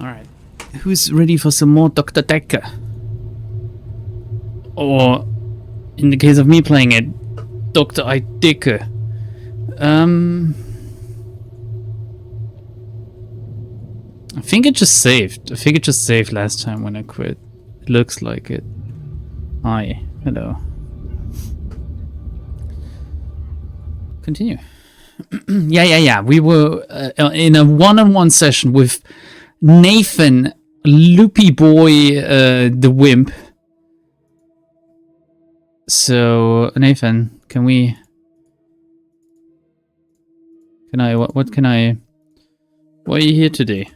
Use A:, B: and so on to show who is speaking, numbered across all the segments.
A: Alright. Who's ready for some more Dr. Dekker? Or, in the case of me playing it, Dekker. I think it just saved. I think it just saved last time when I quit. It looks like it. Hi. Hello. Continue. Yeah. We were in a one-on-one session with Nathan, Loopy Boy, the Wimp. So, Nathan, can I, what can I, why are you here today?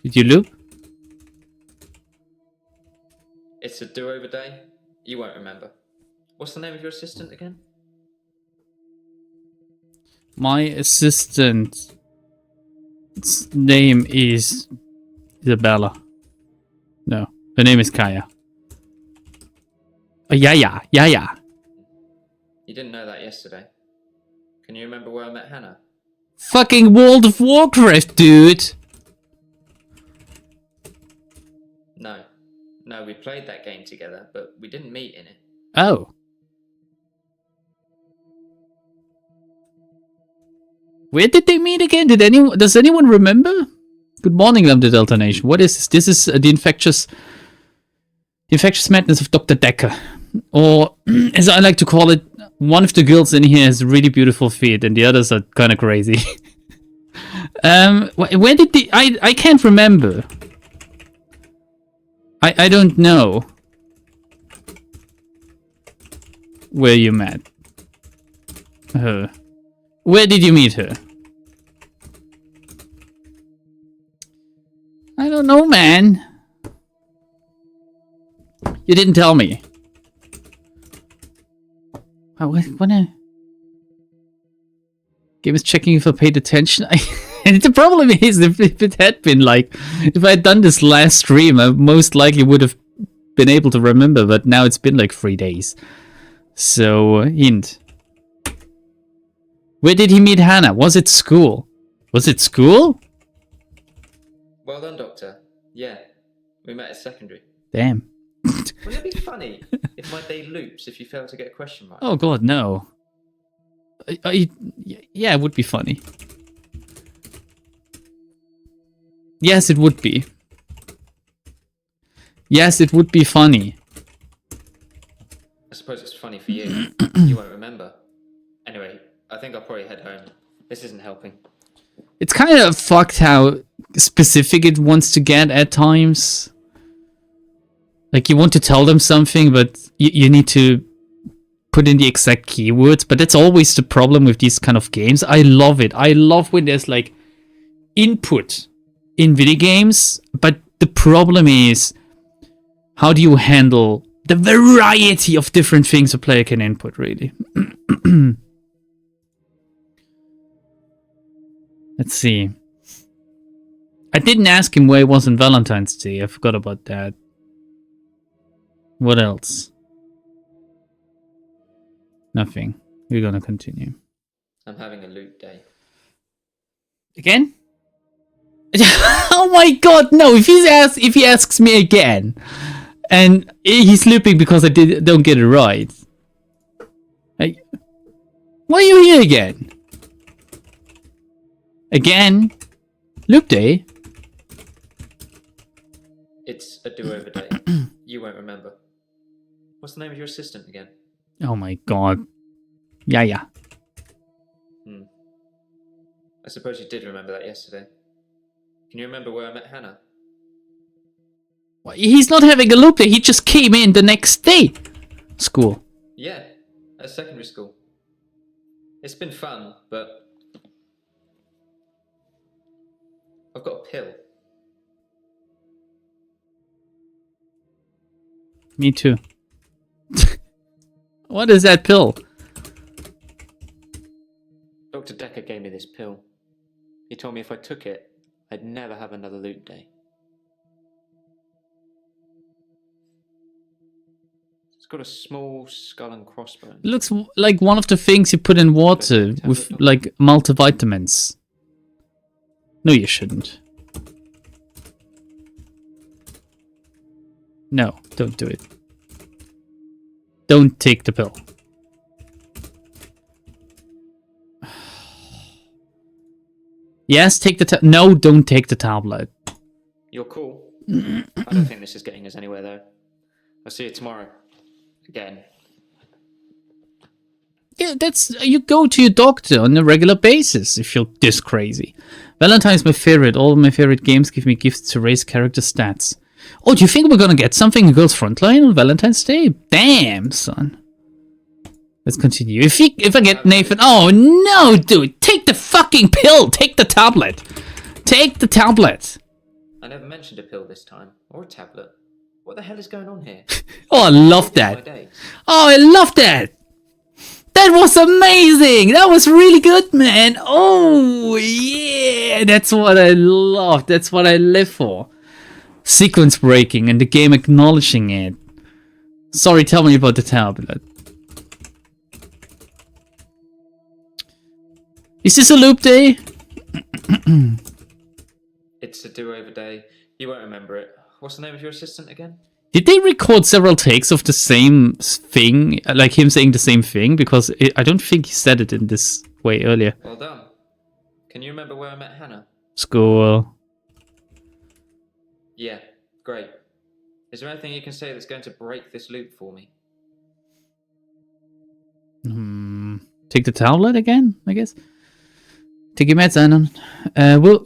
A: Did you loop?
B: It's a do-over day. You won't remember. What's the name of your assistant again?
A: My assistant's name is Isabella. No, her name is Kaya. Yeah.
B: You didn't know that yesterday. Can you remember where I met Hannah?
A: Fucking World of Warcraft, dude!
B: No, we played that game together, but we didn't meet in it.
A: Oh. Where did they meet again? Does anyone remember? Good morning, lambdadeltaYT. What is this? This is the infectious madness of Dr. Dekker. Or, as I like to call it, one of the girls in here has really beautiful feet and the others are kind of crazy. Where did I can't remember. I don't know where you met her. Where did you meet her? I don't know, man. You didn't tell me. What Game is checking if I paid attention. And the problem is, if it had been like, if I had done this last stream, I most likely would have been able to remember, but now it's been like 3 days. So, hint. Where did he meet Hannah? Was it school? Was it school?
B: Well done, Doctor. Yeah, we met at secondary.
A: Damn.
B: Wouldn't it be funny if my day loops if you fail to get a question right?
A: Oh god, no. Yeah, it would be funny. Yes, it would be. Yes, it would be funny.
B: I suppose it's funny for you. You won't remember. Anyway, I think I'll probably head home. This isn't helping.
A: It's kind of fucked how specific it wants to get at times. Like, you want to tell them something, but you need to put in the exact keywords. But that's always the problem with these kind of games. I love it. I love when there's, like, input in video games. But the problem is, how do you handle the variety of different things a player can input, really? Let's see. I didn't ask him where he was on Valentine's Day. I forgot about that. What else? Nothing. We're gonna continue.
B: I'm having a loot day.
A: Again? Oh my god, no! If he asks me again, and he's looping because I don't get it right. Like, why are you here again? Again? Loop day?
B: It's a do-over day. You won't remember. What's the name of your assistant again?
A: Oh my god. Yeah.
B: I suppose you did remember that yesterday. Can you remember where I met Hannah?
A: Well, he's not having a loop day, he just came in the next day. School.
B: Yeah, at secondary school. It's been fun, but I've got a pill.
A: Me too. What is that pill?
B: Dr. Dekker gave me this pill. He told me if I took it, I'd never have another loot day. It's got a small skull and crossbones.
A: It looks like one of the things you put in water with like multivitamins. No, you shouldn't. No, don't do it. Don't take the pill. Yes, take the no, don't take the tablet.
B: You're cool. I don't think this is getting us anywhere, though. I'll see you tomorrow. Again.
A: Yeah, that's... You go to your doctor on a regular basis if you're this crazy. Valentine's my favorite. All of my favorite games give me gifts to raise character stats. Oh, do you think we're gonna get something in Girls Frontline on Valentine's Day? Damn, son. Let's continue. If I get Nathan... Oh, no, dude. Take the fucking pill. Take the tablet. Take the tablet.
B: I never mentioned a pill this time. Or a tablet. What the hell is going on here?
A: Oh, I love that. Oh, I love that. That was amazing. That was really good, man. Oh, yeah. That's what I love. That's what I live for. Sequence breaking and the game acknowledging it. Sorry, tell me about the tablet. Is this a loop day?
B: It's a do-over day. You won't remember it. What's the name of your assistant again?
A: Did they record several takes of the same thing? Like him saying the same thing? Because I don't think he said it in this way earlier.
B: Well done. Can you remember where I met Hannah?
A: School.
B: Yeah, great. Is there anything you can say that's going to break this loop for me?
A: Take the tablet again, I guess. Take your meds, Anon.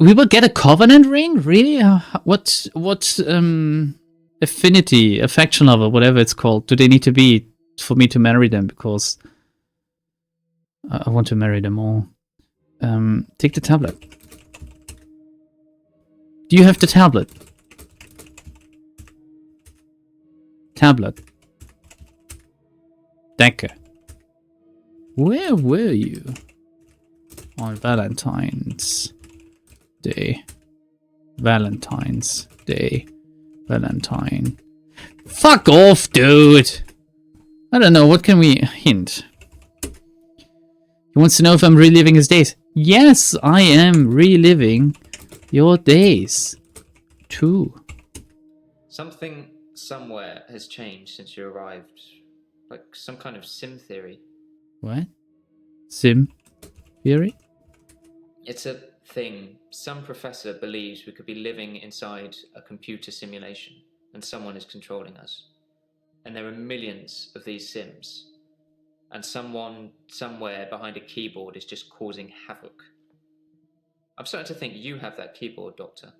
A: We will get a covenant ring? Really? What affinity, affection level, whatever it's called, do they need to be for me to marry them? Because I want to marry them all. Take the tablet. Do you have the tablet? Tablet. Dekker. Where were you on Valentine's Day? Valentine's Day. Valentine. Fuck off, dude! I don't know, what can we hint? He wants to know if I'm reliving his days. Yes, I am reliving your days. Too.
B: Something somewhere has changed since you arrived. Like some kind of sim theory.
A: What? Sim theory?
B: It's a thing. Some professor believes we could be living inside a computer simulation and someone is controlling us. And there are millions of these sims. And someone somewhere behind a keyboard is just causing havoc. I'm starting to think you have that keyboard, Doctor.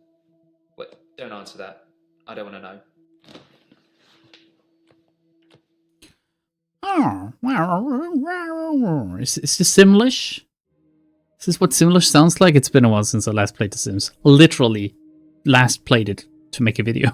B: Wait, don't answer that. I don't want to know.
A: Is this Simlish? Is this what Simlish sounds like? It's been a while since I last played The Sims. Literally, last played it to make a video.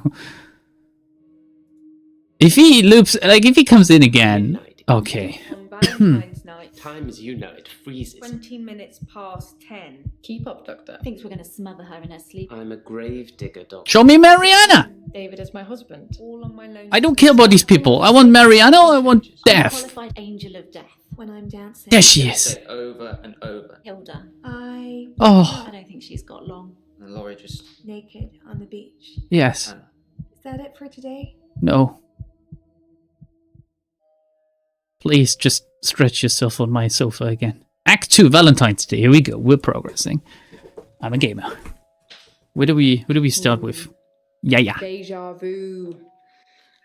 A: If he loops, like if he comes in again, okay.
C: On Valentine's night,
D: Time as you know it freezes.
C: 20 minutes past 10.
D: Keep up, Doctor.
E: Thinks we're going to smother her in her sleep.
D: I'm a grave digger, Doctor.
A: Show me Mariana!
D: David is my husband.
C: All on my lonely.
A: I don't care about these people. I want Mariana or I want Death.
E: Qualified angel of death.
C: When I'm dancing.
A: There she is.
B: Say over and over.
E: Hilda.
A: Oh,
E: I don't think she's got long.
B: And Laurie just...
C: Naked on the beach.
A: yes.
B: Hannah.
C: Is that it for today?
A: No. Please just stretch yourself on my sofa again. Act 2, Valentine's Day. Here we go. We're progressing. I'm a gamer. Where do we start with? Yeah.
F: Deja vu.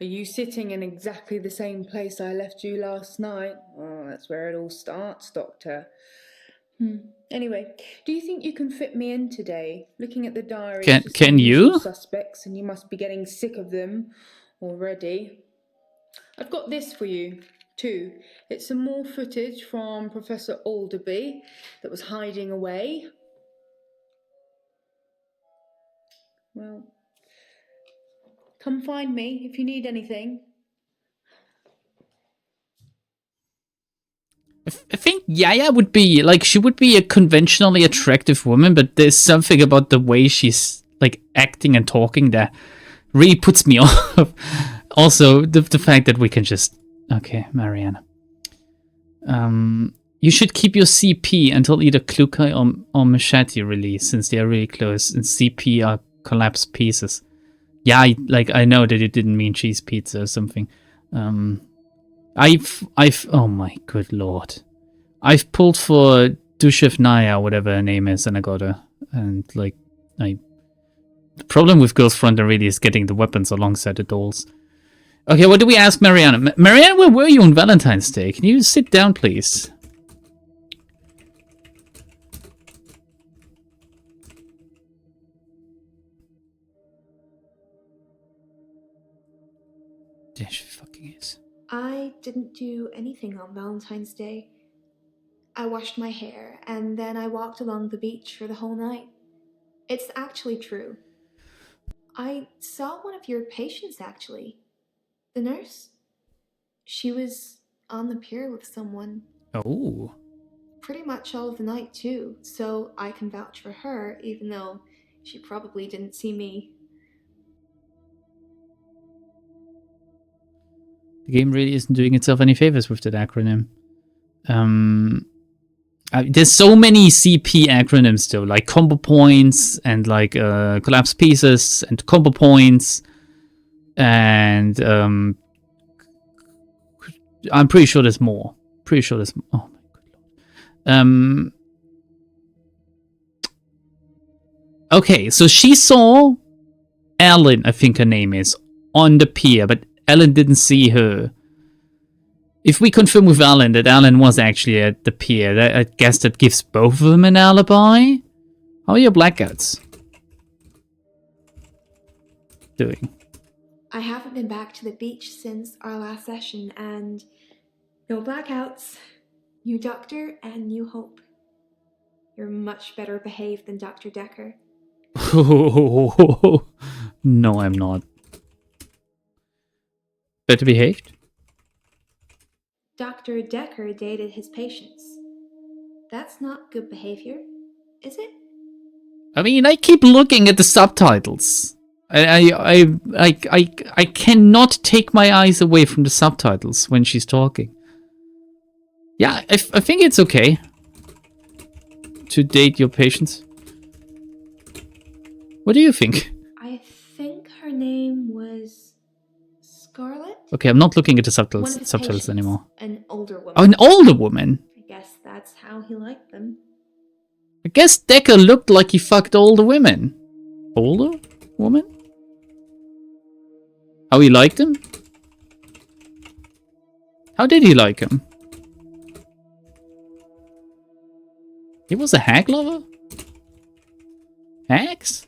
F: Are you sitting in exactly the same place I left you last night? Oh, that's where it all starts, Doctor. Anyway, do you think you can fit me in today? Looking at the diary,
A: Can you?
F: Suspects, and you must be getting sick of them already. I've got this for you too. It's some more footage from Professor Alderby that was hiding away. Well, come find me if you need anything.
A: I think Yaya would be, like, she would be a conventionally attractive woman, but there's something about the way she's, like, acting and talking that really puts me off. Also, the fact that we can just... Okay, Mariana. You should keep your CP until either Klukai or Machete release, since they are really close, and CP are collapsed pieces. Yeah, I know that it didn't mean cheese pizza or something. I've oh my good lord. I've pulled for Dushev Naya, whatever her name is, and I got her. And the problem with Girls Front really is getting the weapons alongside the dolls. Okay, what do we ask Mariana? Mariana, where were you on Valentine's Day? Can you sit down, please? There she fucking is.
C: I didn't do anything on Valentine's Day. I washed my hair and then I walked along the beach for the whole night. It's actually true. I saw one of your patients, actually. The nurse. She was on the pier with someone.
A: Oh.
C: Pretty much all of the night, too, so I can vouch for her, even though she probably didn't see me.
A: The game really isn't doing itself any favors with that acronym. There's so many CP acronyms though, like combo points and like collapse pieces and combo points, and I'm pretty sure there's more. Oh my good lord. Okay, so she saw Ellen, I think her name is, on the pier, but Ellen didn't see her. If we confirm with Alan that Alan was actually at the pier, I guess that gives both of them an alibi. How are your blackouts doing?
C: I haven't been back to the beach since our last session, and no blackouts. New doctor and new hope. You're much better behaved than Dr. Dekker.
A: No, I'm not. Better behaved?
C: Dr. Dekker dated his patients. That's not good behavior, is it?
A: I mean, I keep looking at the subtitles. I cannot take my eyes away from the subtitles when she's talking. Yeah, I think it's okay to date your patients. What do you think?
C: I think her name was Scarlett?
A: Okay, I'm not looking at the
C: One of his
A: subtitles
C: patients,
A: anymore.
C: An older woman.
A: Oh, an older woman?
C: I guess that's how he liked them.
A: I guess Dekker looked like he fucked older women. Older woman? How he liked him? How did he like him? He was a hag lover? Hags?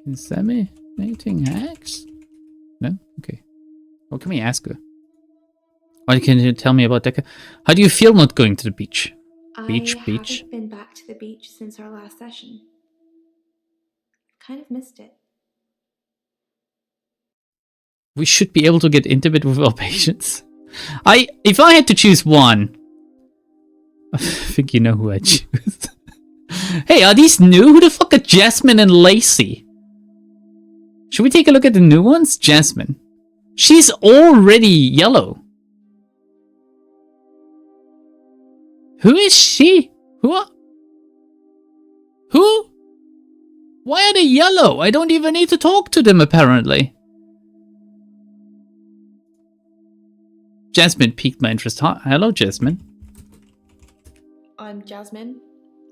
A: Inseminating hags? No? Okay. What can we ask her? Or can you tell me about Dekker? How do you feel not going to the beach? Beach.
C: I haven't been back to the beach since our last session. Kind of missed it.
A: We should be able to get intimate with our patients. If I had to choose one, I think you know who I'd choose. Hey, are these new? Who the fuck are Jasmine and Lacey? Should we take a look at the new ones? Jasmine. She's already yellow. Who is she? Who? Why are they yellow? I don't even need to talk to them, apparently. Jasmine piqued my interest. Hello, Jasmine.
G: I'm Jasmine.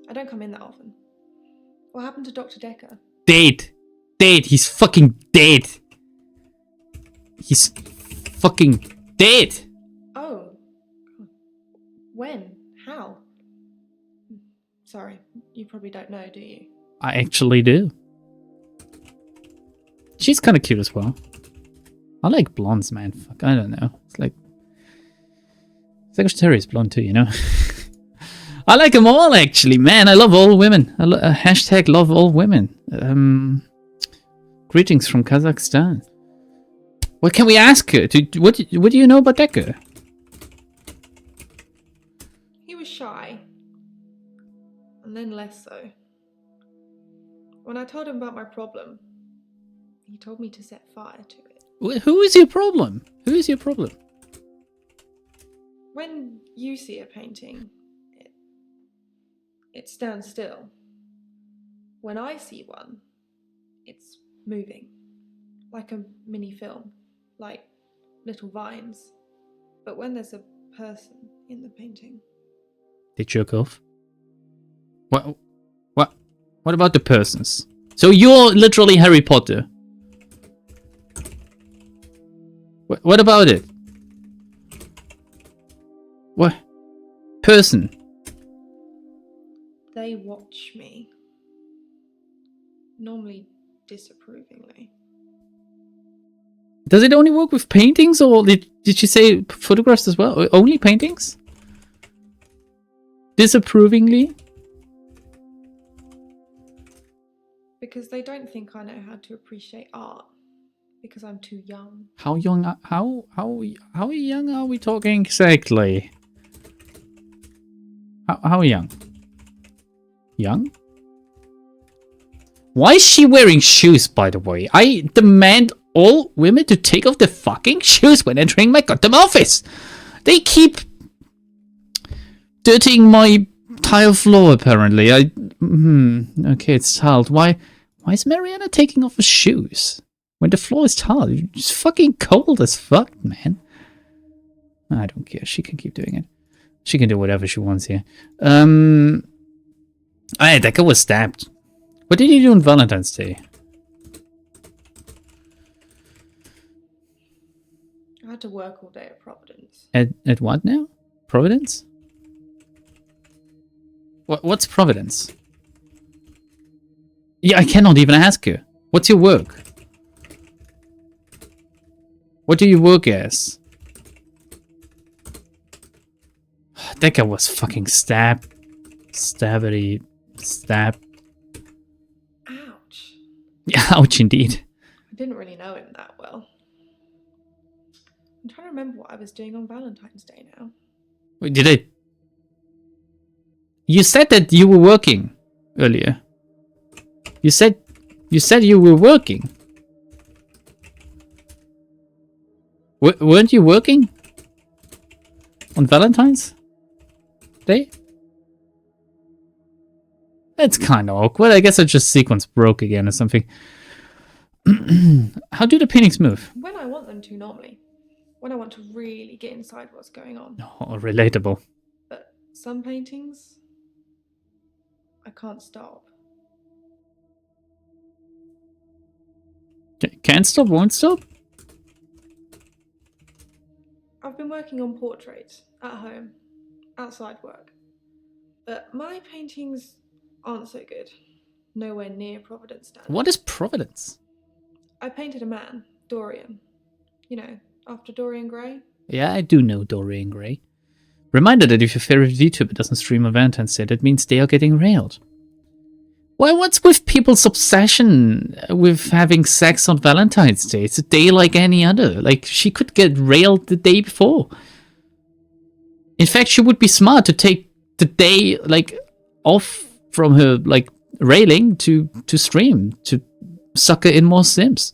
G: I don't come in that often. What happened to Dr. Dekker?
A: Dead. He's fucking dead. He's fucking dead.
G: Oh. When? How? Sorry, you probably don't know, do you?
A: I actually do. She's kind of cute as well. I like blondes, man. Fuck, I don't know. It's like Secretary is blonde too, you know. I like them all, actually, man. I love all women. Hashtag love all women. Greetings from Kazakhstan. What can we ask her? What do you know about Dekker?
G: He was shy. And then less so. When I told him about my problem, he told me to set fire to it.
A: Who is your problem? Who is your problem?
G: When you see a painting, it stands still. When I see one, it's moving, like a mini film, like little vines. But when there's a person in the painting...
A: They jerk off. What? What about the persons? So you're literally Harry Potter. What about it? What? Person.
G: They watch me. Normally disapprovingly.
A: Does it only work with paintings, or did you say photographs as well? Only paintings? Disapprovingly?
G: Because they don't think I know how to appreciate art. Because I'm too young.
A: How young? How young are we talking exactly? How young? Young? Why is she wearing shoes, by the way? I demand all women to take off their fucking shoes when entering my goddamn office. They keep dirtying my tile floor, apparently. Okay, it's tiled. Why is Mariana taking off her shoes? When the floor is tiled, it's fucking cold as fuck, man. I don't care. She can keep doing it. She can do whatever she wants here. Dekker was stabbed. What did he do on Valentine's Day?
G: I had to work all day at Providence.
A: At what now? Providence? What's Providence? Yeah, I cannot even ask her. What's your work? What do you work as? Dekker was fucking stabbed. Stabbity. Stab.
G: Ouch.
A: Yeah, ouch indeed.
G: I didn't really know him that well. I'm trying to remember what I was doing on Valentine's Day now.
A: Wait, did I... You said that you were working earlier. You said you were working. Weren't you working on Valentine's Day? That's kind of awkward. I guess I just sequence broke again or something. How do the paintings move?
G: When I want them to, normally. When I want to really get inside what's going on.
A: Oh, relatable.
G: But some paintings, I can't stop.
A: Can't stop, won't stop?
G: I've been working on portraits at home, outside work. But my paintings aren't so good. Nowhere near Providence standards.
A: What is Providence?
G: I painted a man, Dorian. You know, after Dorian Gray.
A: Yeah, I do know Dorian Gray. Reminder that if your favorite VTuber doesn't stream on Valentine's Day, that means they are getting railed. Well, what's with people's obsession with having sex on Valentine's Day? It's a day like any other. Like, she could get railed the day before. In fact, she would be smart to take the day, like, off from her, like, railing to stream, to sucker in more Sims.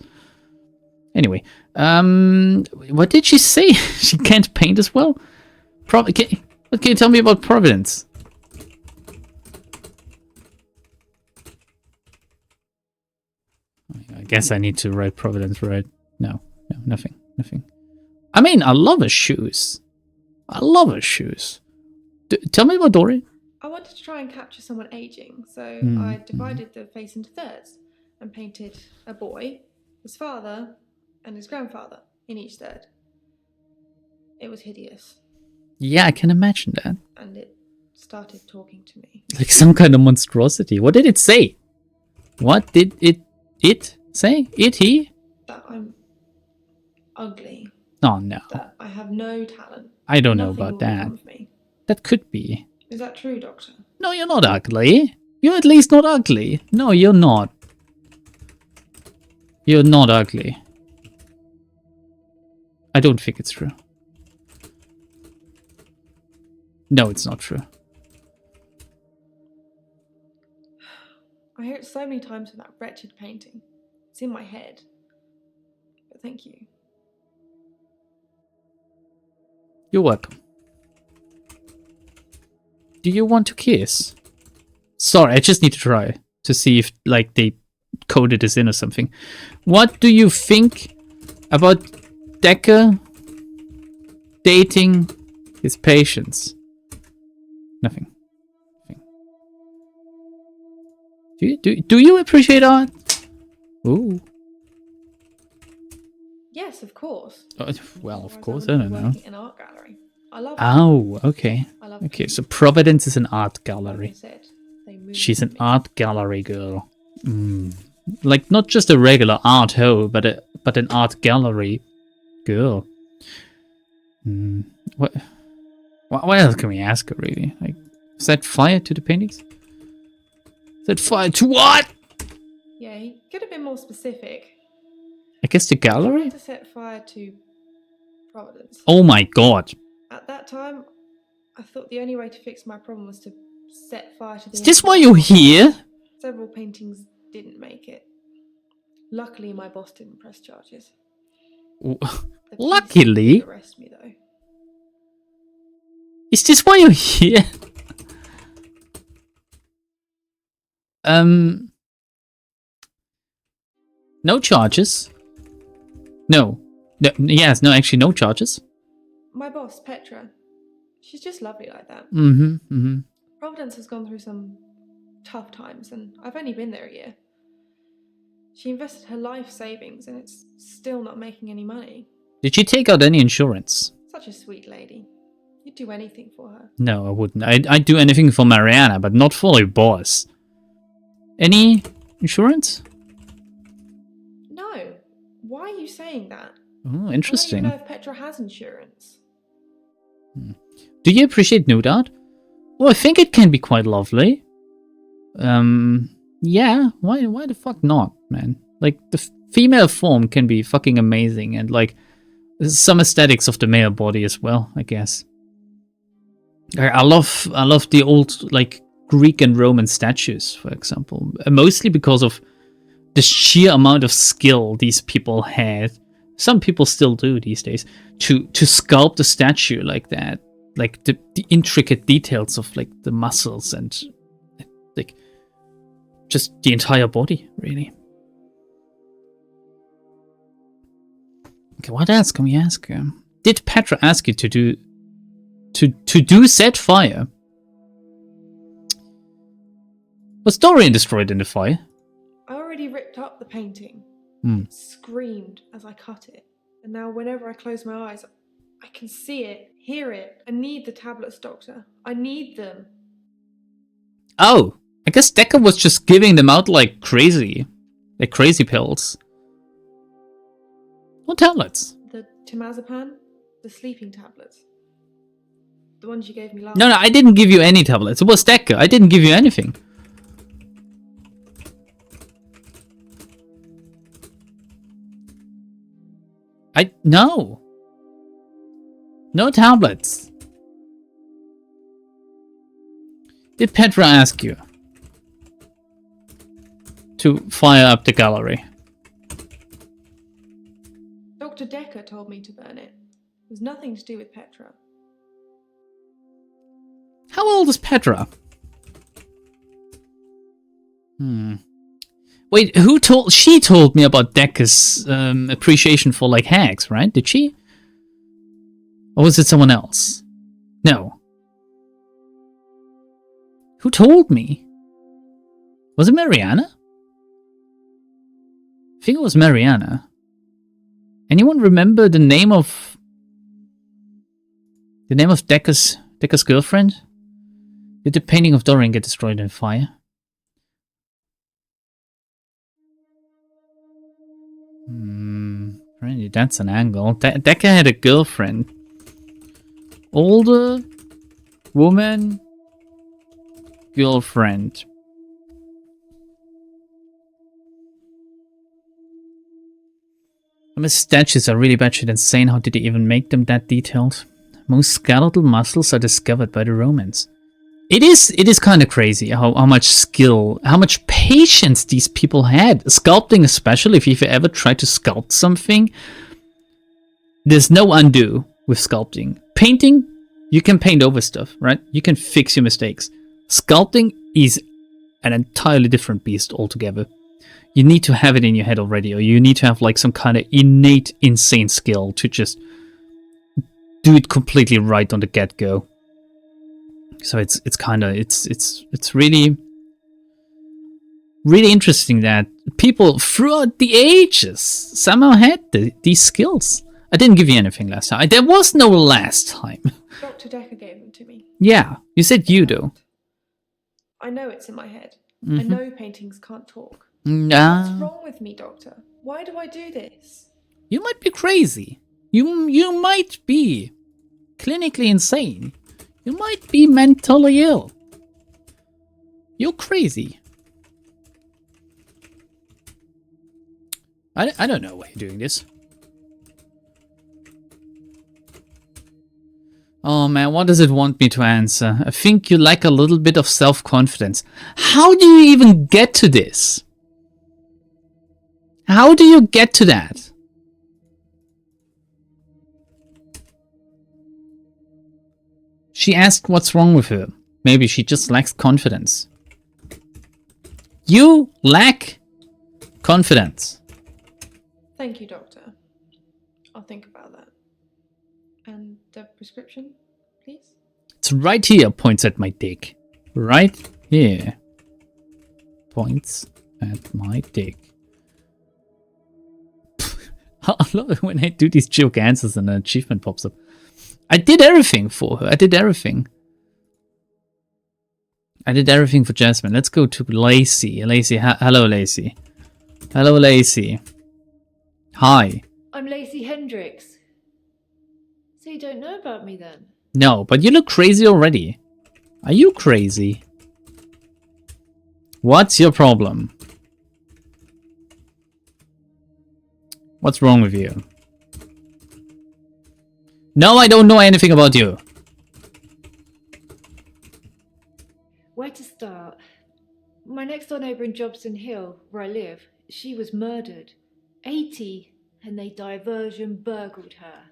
A: Anyway, what did she say? She can't paint as well? What can you tell me about Providence? I guess I need to write Providence, right? No, nothing. I mean, I love her shoes. Tell me about Dory.
G: I wanted to try and capture someone aging, so I divided the face into thirds and painted a boy, his father, and his grandfather in each third. It was hideous.
A: Yeah, I can imagine that.
G: And it started talking to me.
A: Like some kind of monstrosity. What did it say? What did it say? He?
G: That I'm ugly.
A: Oh, no.
G: That I have no talent.
A: I don't know
G: Nothing
A: about
G: will
A: that.
G: become of me.
A: That could be.
G: Is that true, Doctor?
A: No, you're not ugly. You're at least not ugly. No, you're not. You're not ugly. I don't think it's true. No, it's not true.
G: I hear it so many times in that wretched painting. It's in my head. But thank you.
A: You're welcome. do you want to kiss? Sorry, I just need to try to see if like they coded this in or something. What do you think about Dekker dating his patients? Nothing. Do you appreciate art? Ooh.
G: Yes, of course.
A: Well, of
G: Otherwise
A: course,
G: I
A: I
G: wouldn't
A: don't
G: be
A: know.
G: working in an art gallery. I love it.
A: Oh, okay.
G: I love
A: Okay,
G: them.
A: so Providence is an art
G: Like I
A: gallery.
G: said, they move
A: She's an
G: me.
A: art gallery girl. Like not just a regular art hoe, but an art gallery girl. What else can we ask her really? Like, set fire to the paintings? Set fire to what?
G: Yeah, he could have been more specific.
A: I guess the
G: He tried
A: gallery?
G: to set fire to Providence.
A: Oh my god.
G: At that time, I thought the only way to fix my problem was to set fire to the
A: Is this why
G: entire
A: you're
G: property.
A: here?
G: Several paintings didn't make it. Luckily, my boss didn't press charges. The police
A: Luckily?
G: did arrest me though.
A: Is this why you're here? No charges. No. Yes, no, actually no charges.
G: My boss, Petra, she's just lovely like that. Providence has gone through some tough times, and I've only been there a year. She invested her life savings, and it's still not making any money.
A: Did she take out any insurance?
G: Such a sweet lady. You'd do anything for her.
A: No, I wouldn't. I'd do anything for Mariana, but not for a boss. Any insurance?
G: No. Why are you saying that?
A: Oh,
G: I don't
A: interesting.
G: even know if Petra has insurance.
A: Do you appreciate nude art? Well, I think it can be quite lovely. Yeah, why the fuck not, man? Like, the female form can be fucking amazing, and like, some aesthetics of the male body as well, I guess. I love the old, like, Greek and Roman statues, for example. Mostly because of the sheer amount of skill these people had. Some people still do these days. To sculpt a statue like that. Like, the intricate details of, like, the muscles and, like, just the entire body, really. Okay, what else can we ask her? Did Petra ask you to do set fire? Was Dorian destroyed in the fire?
G: I already ripped up the painting. It screamed as I cut it. And now whenever I close my eyes, I can see it, hear it. I need the tablets, Doctor. I need them.
A: Oh, I guess Dekker was just giving them out like crazy. Like crazy pills. What tablets?
G: The temazepam, the sleeping tablets. The ones you gave me last
A: No, I didn't give you any tablets. It was Dekker. I didn't give you anything. No. No tablets. Did Petra ask you to fire up the gallery?
G: Dr. Dekker told me to burn it. It was nothing to do with Petra.
A: How old is Petra? Wait, who told? She told me about Dekker's appreciation for like hags, right? Did she? Or was it someone else? No. Who told me? Was it Mariana? I think it was Mariana. Anyone remember the name of Dekker's girlfriend? Did the painting of Dorian get destroyed in fire? Apparently that's an angle. Dekker had a girlfriend. Older woman girlfriend. Some statues are really batshit insane. How did they even make them that detailed? Most skeletal muscles are discovered by the Romans. It is kind of crazy how much skill, how much patience these people had. Sculpting especially, if you've ever tried to sculpt something, there's no undo with sculpting. Painting, You can paint over stuff, right? You can fix your mistakes. Sculpting is an entirely different beast altogether. You need to have it in your head already, or you need to have like some kind of innate, insane skill to just do it completely right on the get-go. So it's really interesting that people throughout the ages somehow had these skills. I didn't give you anything last time. There was no last time.
G: Dr. Dekker gave them to me.
A: Yeah, you said you do.
G: I know it's in my head. I
A: Mm-hmm.
G: know paintings can't talk.
A: Nah.
G: What's wrong with me, Doctor? Why do I do this?
A: You might be crazy. You might be clinically insane. You might be mentally ill. You're crazy. I don't know why you're doing this. Oh man, what does it want me to answer? I think you lack a little bit of self-confidence. How do you even get to this? How do you get to that? She asked what's wrong with her. Maybe she just lacks confidence. You lack confidence.
G: Thank you, Doctor. I'll think about that. And the prescription, please?
A: It's right here, points at my dick. Right here. Points at my dick. I love it when I do these joke answers and an achievement pops up. I did everything for her. I did everything. I did everything for Jasmine. Let's go to Lacey. Lacey, hello, Lacey. Hello, Lacey. Hi.
E: I'm Lacey Hendricks. So you don't know about me then?
A: No, but you look crazy already. Are you crazy? What's your problem? What's wrong with you? No, I don't know anything about you.
E: Where to start? My next door neighbour in Jobson Hill, where I live, she was murdered. 80, and they diversion burgled her.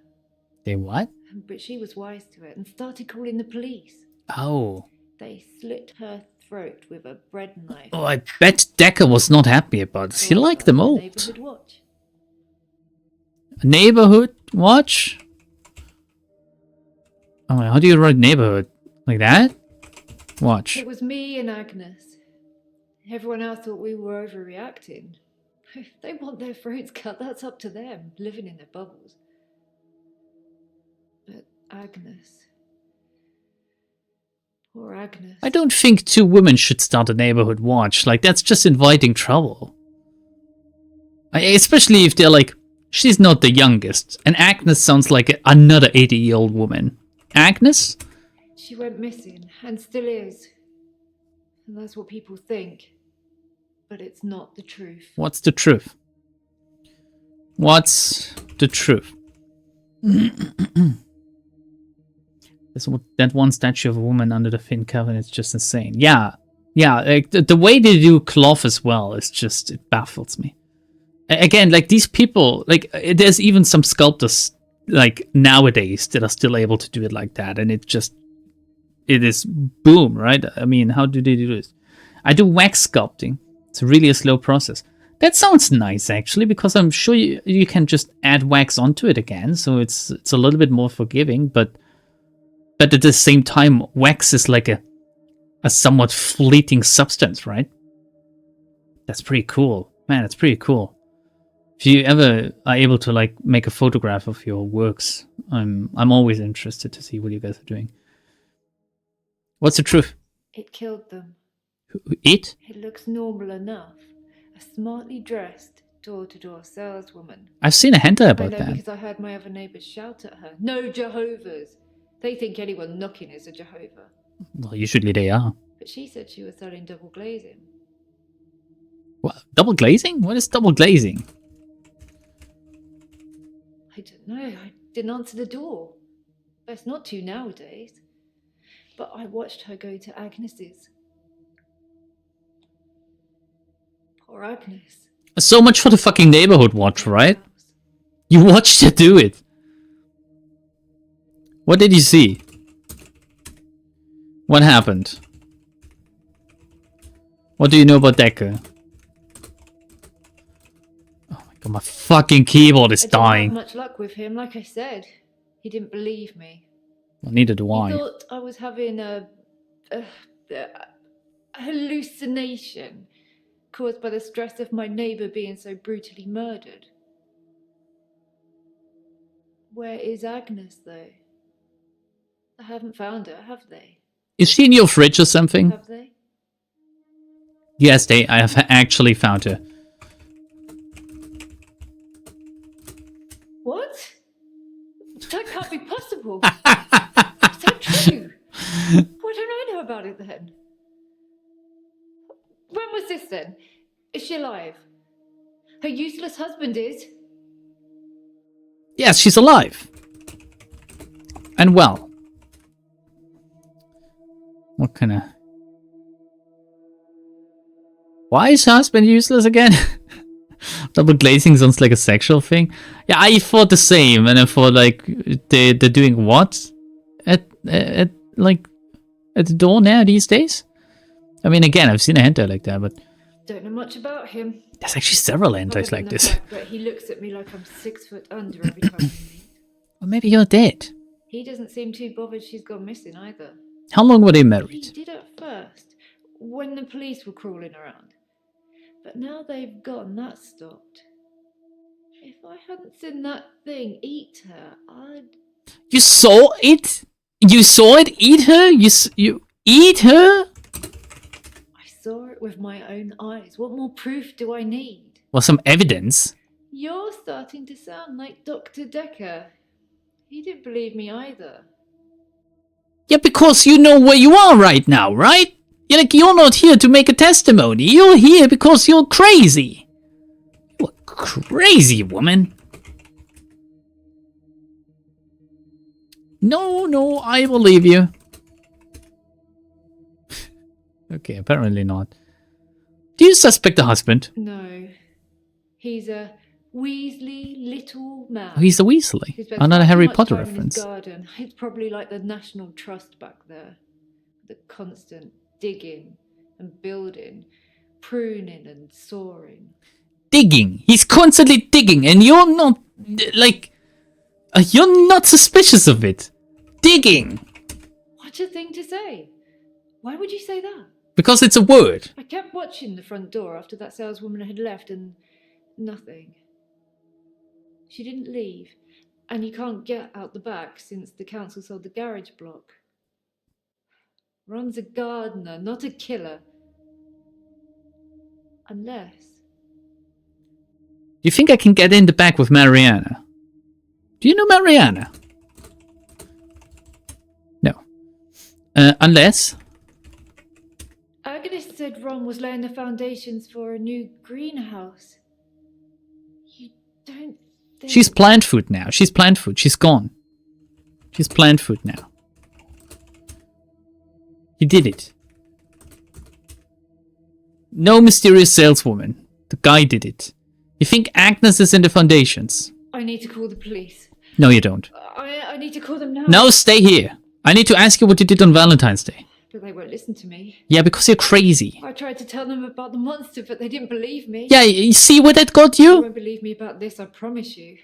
A: They what?
E: But she was wise to it and started calling the police.
A: Oh.
E: They slit her throat with a bread knife.
A: Oh, I bet Dekker was not happy about this. He liked them old.
E: Neighborhood watch.
A: Neighborhood watch? Oh, how do you write neighborhood? Like that? Watch.
E: It was me and Agnes. Everyone else thought we were overreacting. If they want their throats cut, that's up to them, living in their bubbles. But Agnes... Poor Agnes.
A: I don't think two women should start a neighborhood watch. Like, that's just inviting trouble. Especially if they're like, she's not the youngest. And Agnes sounds like another 80-year-old woman. Agnes?
E: She went missing, and still is. And that's what people think. But it's not the truth.
A: What's the truth? What's the truth? That one statue of a woman under the Finn Coven is just insane. Yeah, like the way they do cloth as well is just, it baffles me. Again, like these people, like there's even some sculptors like nowadays that are still able to do it like that, and it is boom, right? I mean, how do they do this? I do wax sculpting. It's really a slow process. That sounds nice actually, because I'm sure you can just add wax onto it again, so it's a little bit more forgiving, but at the same time, wax is like a somewhat fleeting substance, right? That's pretty cool. Man, it's pretty cool. If you ever are able to like make a photograph of your works, I'm always interested to see what you guys are doing. What's the truth?
E: It killed them.
A: It?
E: It looks normal enough. A smartly dressed, door-to-door saleswoman.
A: I've seen a hentai about
E: I know
A: that.
E: because I heard my other neighbours shout at her. No Jehovah's! They think anyone knocking is a Jehovah.
A: Well, usually they are.
E: But she said she was selling double glazing.
A: What? Double glazing? What is double glazing?
E: I don't know. I didn't answer the door. Best not to nowadays. But I watched her go to Agnes's. Poor Agnes.
A: So much for the fucking neighborhood watch, right? You watched her do it. What did you see? What happened? What do you know about Dekker? Oh my god, my fucking keyboard is
E: I didn't
A: dying.
E: have much luck with him, like I said. He didn't believe me.
A: Well, neither do
E: He
A: I.
E: thought I was having a hallucination caused by the stress of my neighbour being so brutally murdered. Where is Agnes, though? I haven't found her, have they?
A: Is she in your fridge or something?
E: Have they?
A: Yes, I have actually found her.
E: What? That can't be possible. Is that true? Why don't I know about it then? When was this then? Is she alive? Her useless husband is?
A: Yes, she's alive. And well. What kind of... Why is her husband useless again? Double glazing sounds like a sexual thing. Yeah, I thought the same, and I thought like they're doing what at the door now these days. I mean, again, I've seen a hentai like that, but
E: Don't know much about him.
A: there's actually several
E: Other
A: hentais
E: than
A: like
E: the
A: this.
E: fact that he looks at me like I'm 6 foot under every time we meet.
A: Well, maybe you're dead.
E: He doesn't seem too bothered she's gone missing either.
A: How long were they
E: He
A: married?
E: did at first, when the police were crawling around. But now they've gone, that stopped. If I hadn't seen that thing eat her, I'd...
A: You saw it? You saw it eat her? You eat her?
E: I saw it with my own eyes. What more proof do I need?
A: Well, some evidence.
E: You're starting to sound like Dr. Dekker. He didn't believe me either.
A: Yeah, because you know where you are right now, right? You're not here to make a testimony. You're here because you're crazy. You're a crazy woman. No, I believe you. Okay, apparently not. Do you suspect the husband?
E: No. He's a Weasley little man.
A: Oh, he's a Weasley.
E: He spends
A: Another
E: far too
A: Harry
E: much
A: Potter
E: time in his
A: reference.
E: garden. It's probably like the National Trust back there. The constant digging and building, pruning and sawing.
A: Digging. He's constantly digging, and you're not, like, you're not suspicious of it. Digging.
E: What a thing to say. Why would you say that?
A: Because it's a word.
E: I kept watching the front door after that saleswoman had left and nothing. She didn't leave, and you can't get out the back since the council sold the garage block. Ron's a gardener, not a killer. Unless...
A: Do you think I can get in the back with Mariana? Do you know Mariana? No. Unless...
E: Agnes said Ron was laying the foundations for a new greenhouse. You don't think...
A: She's plant food now. She's plant food. She's gone. She's plant food now. He did it. No mysterious saleswoman. The guy did it. You think Agnes is in the foundations?
E: I need to call the police.
A: No, you don't.
E: I need to call them now.
A: No, stay here. I need to ask you what you did on Valentine's Day.
E: But they won't listen to me.
A: Yeah, because you're crazy.
E: I tried to tell them about the monster, but they didn't believe me.
A: Yeah, you see where that got
E: They
A: you?
E: won't believe me about this, I promise you.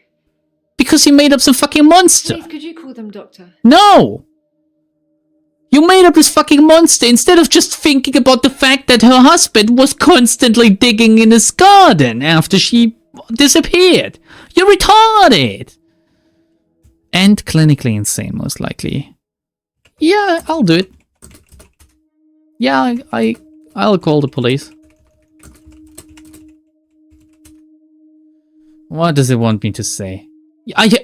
A: Because you made up some fucking monster.
E: Please, could you call them, Doctor?
A: No! You made up this fucking monster instead of just thinking about the fact that her husband was constantly digging in his garden after she disappeared. You're retarded! And clinically insane, most likely. Yeah, I'll do it. Yeah, I'll call the police. What does it want me to say?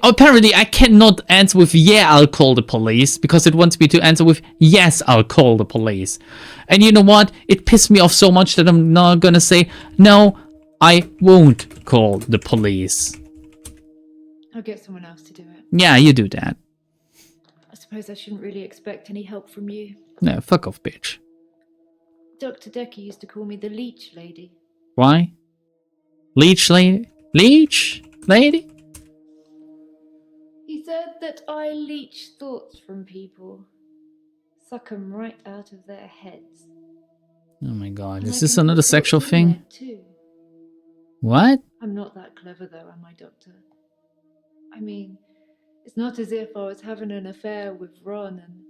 A: Apparently, I cannot answer with, yeah, I'll call the police, because it wants me to answer with, yes, I'll call the police. And you know what? It pissed me off so much that I'm not gonna say, no, I won't call the police.
E: I'll get someone else to do it.
A: Yeah, you do that.
E: I suppose I shouldn't really expect any help from you.
A: No, fuck off, bitch.
E: Dr. Dekker used to call me the leech lady.
A: Why? Leech lady? Leech lady?
E: He said that I leech thoughts from people. Suck 'em right out of their heads.
A: Oh my god,
E: And
A: is
E: I
A: this
E: can
A: another
E: put
A: sexual
E: thoughts in
A: thing?
E: there too.
A: What?
E: I'm not that clever though, am I, Doctor? I mean, it's not as if I was having an affair with Ron and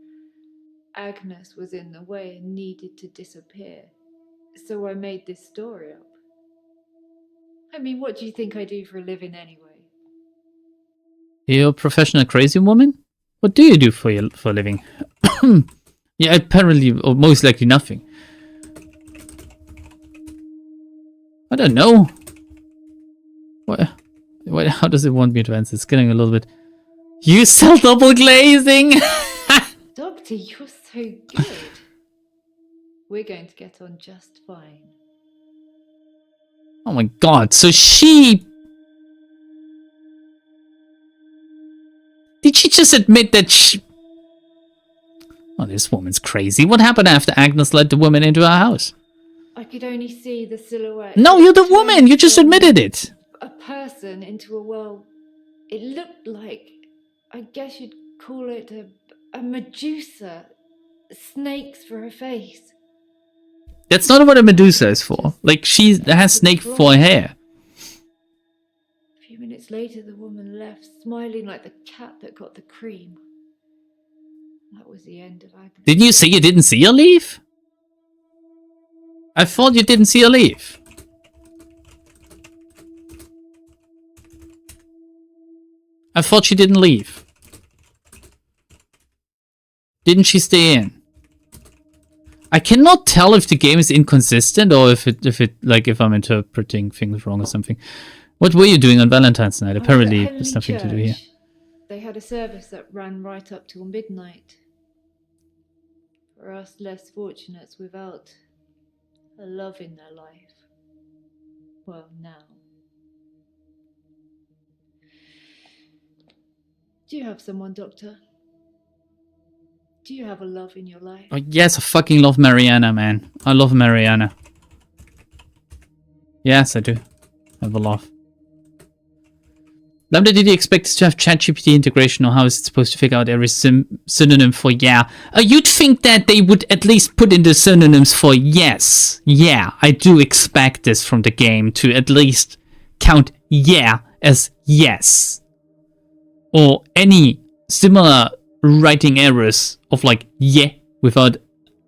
E: Agnes was in the way and needed to disappear. So I made this story up. I mean, what do you think I do for a living anyway?
A: You're a professional crazy woman? What do you do for a living? Yeah, apparently, or most likely nothing. I don't know. What, how does it want me to answer? It's getting a little bit... You sell double glazing!
E: Doctor, you're so good. We're going to get on just fine.
A: Oh my god, so she... Did she just admit that she... Oh, this woman's crazy. What happened after Agnes let the woman into our house?
E: I could only see the silhouette.
A: No, you're the woman! You just admitted it!
E: A person into a world. It looked like, I guess you'd call it a Medusa. Snakes for a face.
A: That's not what a Medusa is for. Like, she has snake for her hair.
E: A few minutes later, the woman left, smiling like the cat that got the cream. That was the end of Agnes.
A: Didn't you say you didn't see her leave? I thought you didn't see her leave. I thought she didn't leave. Didn't she stay in? I cannot tell if the game is inconsistent or if I'm interpreting things wrong or something. What were you doing on Valentine's night? Apparently, there's nothing to do here.
E: They had a service that ran right up till midnight. For us less fortunates without a love in their life. Well, now. Do you have someone, Doctor? Do you have a love in your life?
A: Oh, yes, I fucking love Mariana, man. I love Mariana. Yes, I do. I have a love. Lambda, did you expect us to have ChatGPT integration, or how is it supposed to figure out every synonym for yeah? You'd think that they would at least put in the synonyms for yes. Yeah, I do expect this from the game to at least count yeah as yes. Or any similar writing errors of like yeah without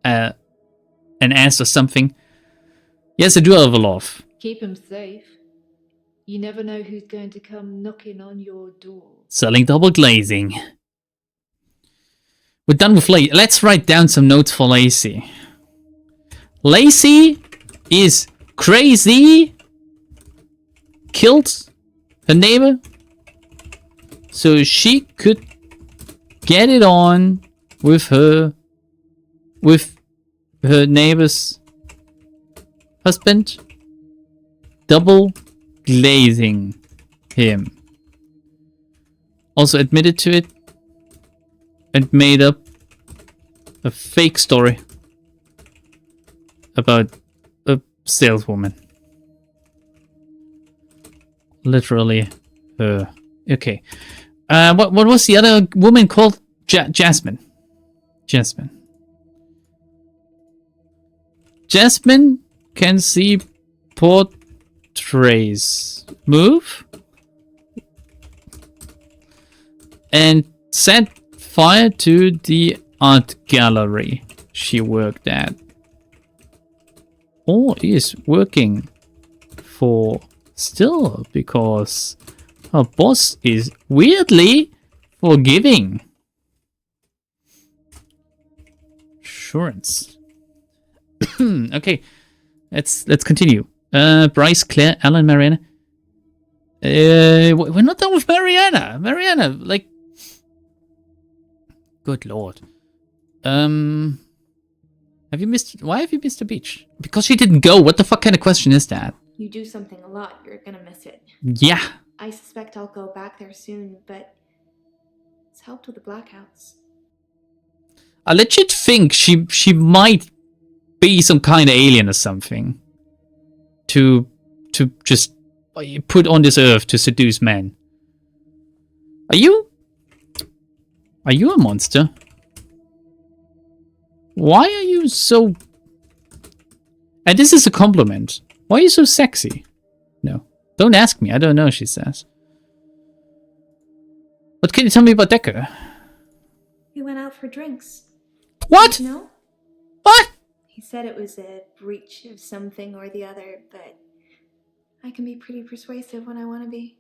A: an S or something. Yes, I do have a love.
E: Keep him safe. You never know who's going to come knocking on your door.
A: Selling double glazing. We're done with Lacey. Let's write down some notes for Lacey. Lacey is crazy. Killed her neighbor so she could get it on with her neighbor's husband. Double glazing him. Also admitted to it and made up a fake story about a saleswoman. Literally her. Okay. What was the other woman called? Jasmine. Jasmine can see portraits move and set fire to the art gallery she worked at, or is working for still, because her boss is weirdly forgiving. Assurance. Okay, let's continue. Bryce, Claire, Alan, Mariana. We're not done with Mariana. Mariana, like, good lord. Have you missed? Why have you missed the beach? Because she didn't go. What the fuck kind of question is that?
C: You do something a lot, you're gonna miss it.
A: Yeah.
C: I suspect I'll go back there soon, but it's helped with the blackouts.
A: I legit think she might be some kind of alien or something. To just put on this earth to seduce men. Are you a monster? Why are you so... And this is a compliment. Why are you so sexy? No. Don't ask me, I don't know, she says. What can you tell me about Dekker?
C: We went out for drinks.
A: What?
C: No?
A: What?
C: He said it was a breach of something or the other, but I can be pretty persuasive when I want to be.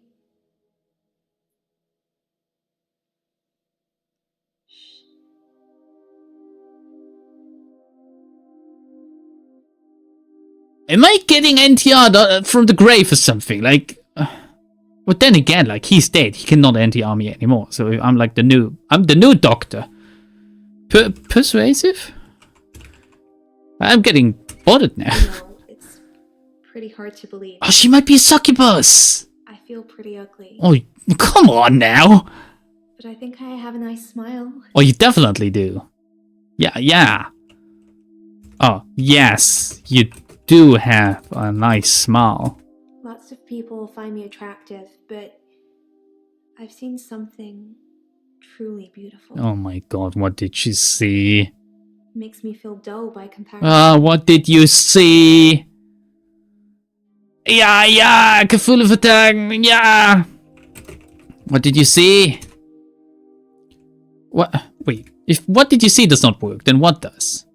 A: Am I getting NTR from the grave or something? Like, but then again, like, he's dead. He cannot NTR me anymore. So I'm like the new doctor. Persuasive? I'm getting bothered now.
C: No, it's pretty hard to believe.
A: Oh, she might be a succubus.
C: I feel pretty ugly.
A: Oh, come on now.
C: But I think I have a nice smile.
A: Oh, you definitely do. Yeah. Oh, yes, you do have a nice smile.
C: Lots of people find me attractive, but I've seen something truly beautiful.
A: Oh my god, what did she see?
C: Makes me feel dull by comparison.
A: What did you see? Ja, Gefühle vertagen, ja. What did you see? What? Wait, if what did you see does not work, then what does?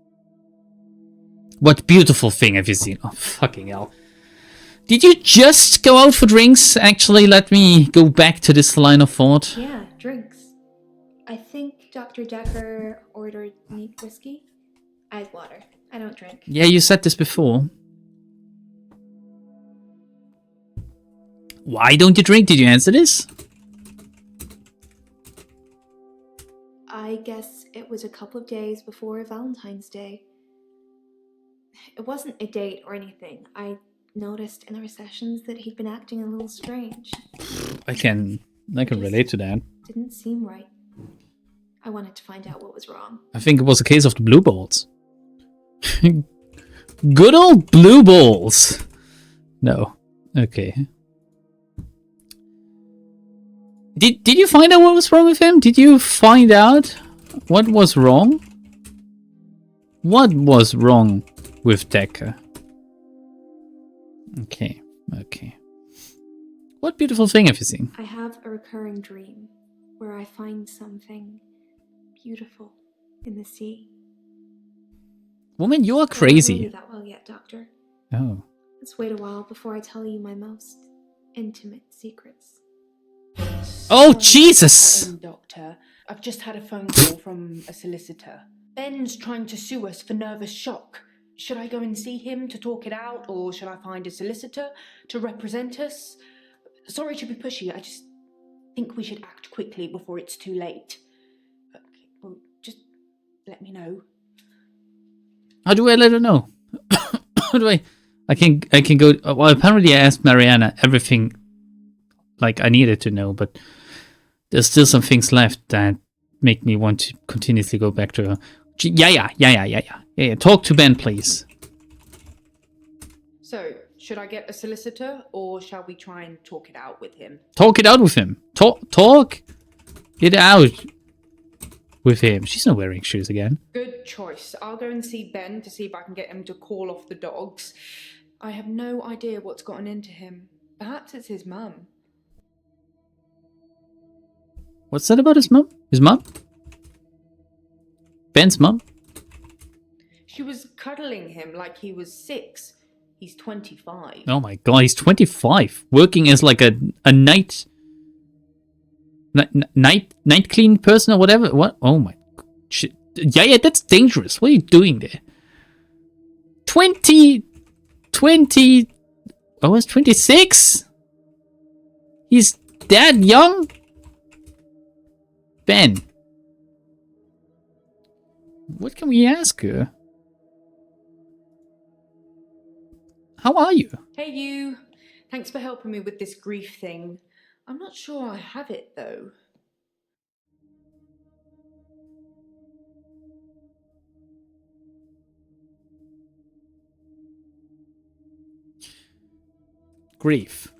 A: What beautiful thing have you seen? Oh, fucking hell. Did you just go out for drinks? Actually, let me go back to this line of thought.
C: Yeah, drinks. I think Dr. Dekker ordered neat whiskey. I had water. I don't drink.
A: Yeah, you said this before. Why don't you drink? Did you answer this?
C: I guess it was a couple of days before Valentine's Day. It wasn't a date or anything. I noticed in the recessions that he'd been acting a little strange.
A: I can relate to that.
C: Didn't seem right. I wanted to find out what was wrong.
A: I think it was a case of the blue balls. Good old blue balls. No. Okay. Did you find out what was wrong with him? Did you find out what was wrong? What was wrong with Dekker? Okay. What beautiful thing have you seen?
C: I have a recurring dream where I find something beautiful in the sea.
A: Woman, you are
C: I don't know
A: crazy.
C: you that well yet, Doctor.
A: Oh.
C: Let's wait a while before I tell you my most intimate secrets.
A: Oh, Jesus!
F: Doctor, I've just had a phone call from a solicitor. Ben's trying to sue us for nervous shock. Should I go and see him to talk it out, or should I find a solicitor to represent us? Sorry to be pushy, I just think we should act quickly before it's too late. Okay, well, just let me know.
A: How do I let her know? How do I can go... Well, apparently I asked Mariana everything like I needed to know, but there's still some things left that make me want to continuously go back to her. Yeah. Talk to Ben, please.
F: So, should I get a solicitor, or shall we try and talk it out with him?
A: Talk it out with him. Talk it out with him. She's not wearing shoes again.
F: Good choice. I'll go and see Ben to see if I can get him to call off the dogs. I have no idea what's gotten into him. Perhaps it's his mum.
A: What's that about his mum? His mum? Ben's mum?
F: She was cuddling him like he was 6. He's 25.
A: Oh my god, he's 25. Working as like a night clean person or whatever. What? Oh my shit. Yeah, that's dangerous. What are you doing there? 20. Oh, he's 26? He's that young? Ben. What can we ask her? How are you?
F: Hey you. Thanks for helping me with this grief thing. I'm not sure I have it though.
A: Grief.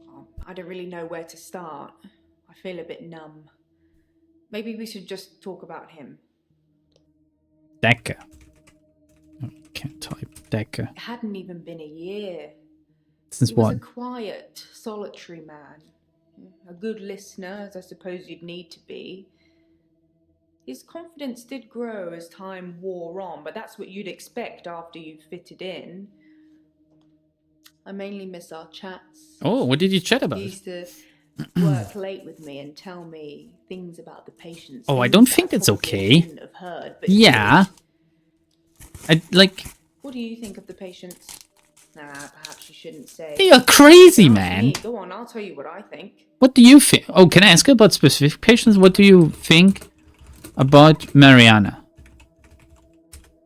F: Oh, I don't really know where to start. I feel a bit numb. Maybe we should just talk about him.
A: Dekker. Oh, can't type Dekker.
F: It hadn't even been a year.
A: Since
F: He was
A: what?
F: a quiet, solitary man. A good listener, as I suppose you'd need to be. His confidence did grow as time wore on, but that's what you'd expect after you've fitted in. I mainly miss our chats.
A: Oh, what did you chat about?
F: He used to work late with me and tell me things about the patients.
A: Oh, I
F: things
A: don't
F: that
A: think that's
F: probably
A: okay.
F: Wouldn't have heard, but he
A: Yeah.
F: did.
A: What
F: do you think of the patients? Nah, perhaps you shouldn't say.
A: You're crazy,
F: Ask
A: man.
F: me. Go on, I'll tell you what I think.
A: What do you think? Oh, can I ask you about specific patients? What do you think about Mariana?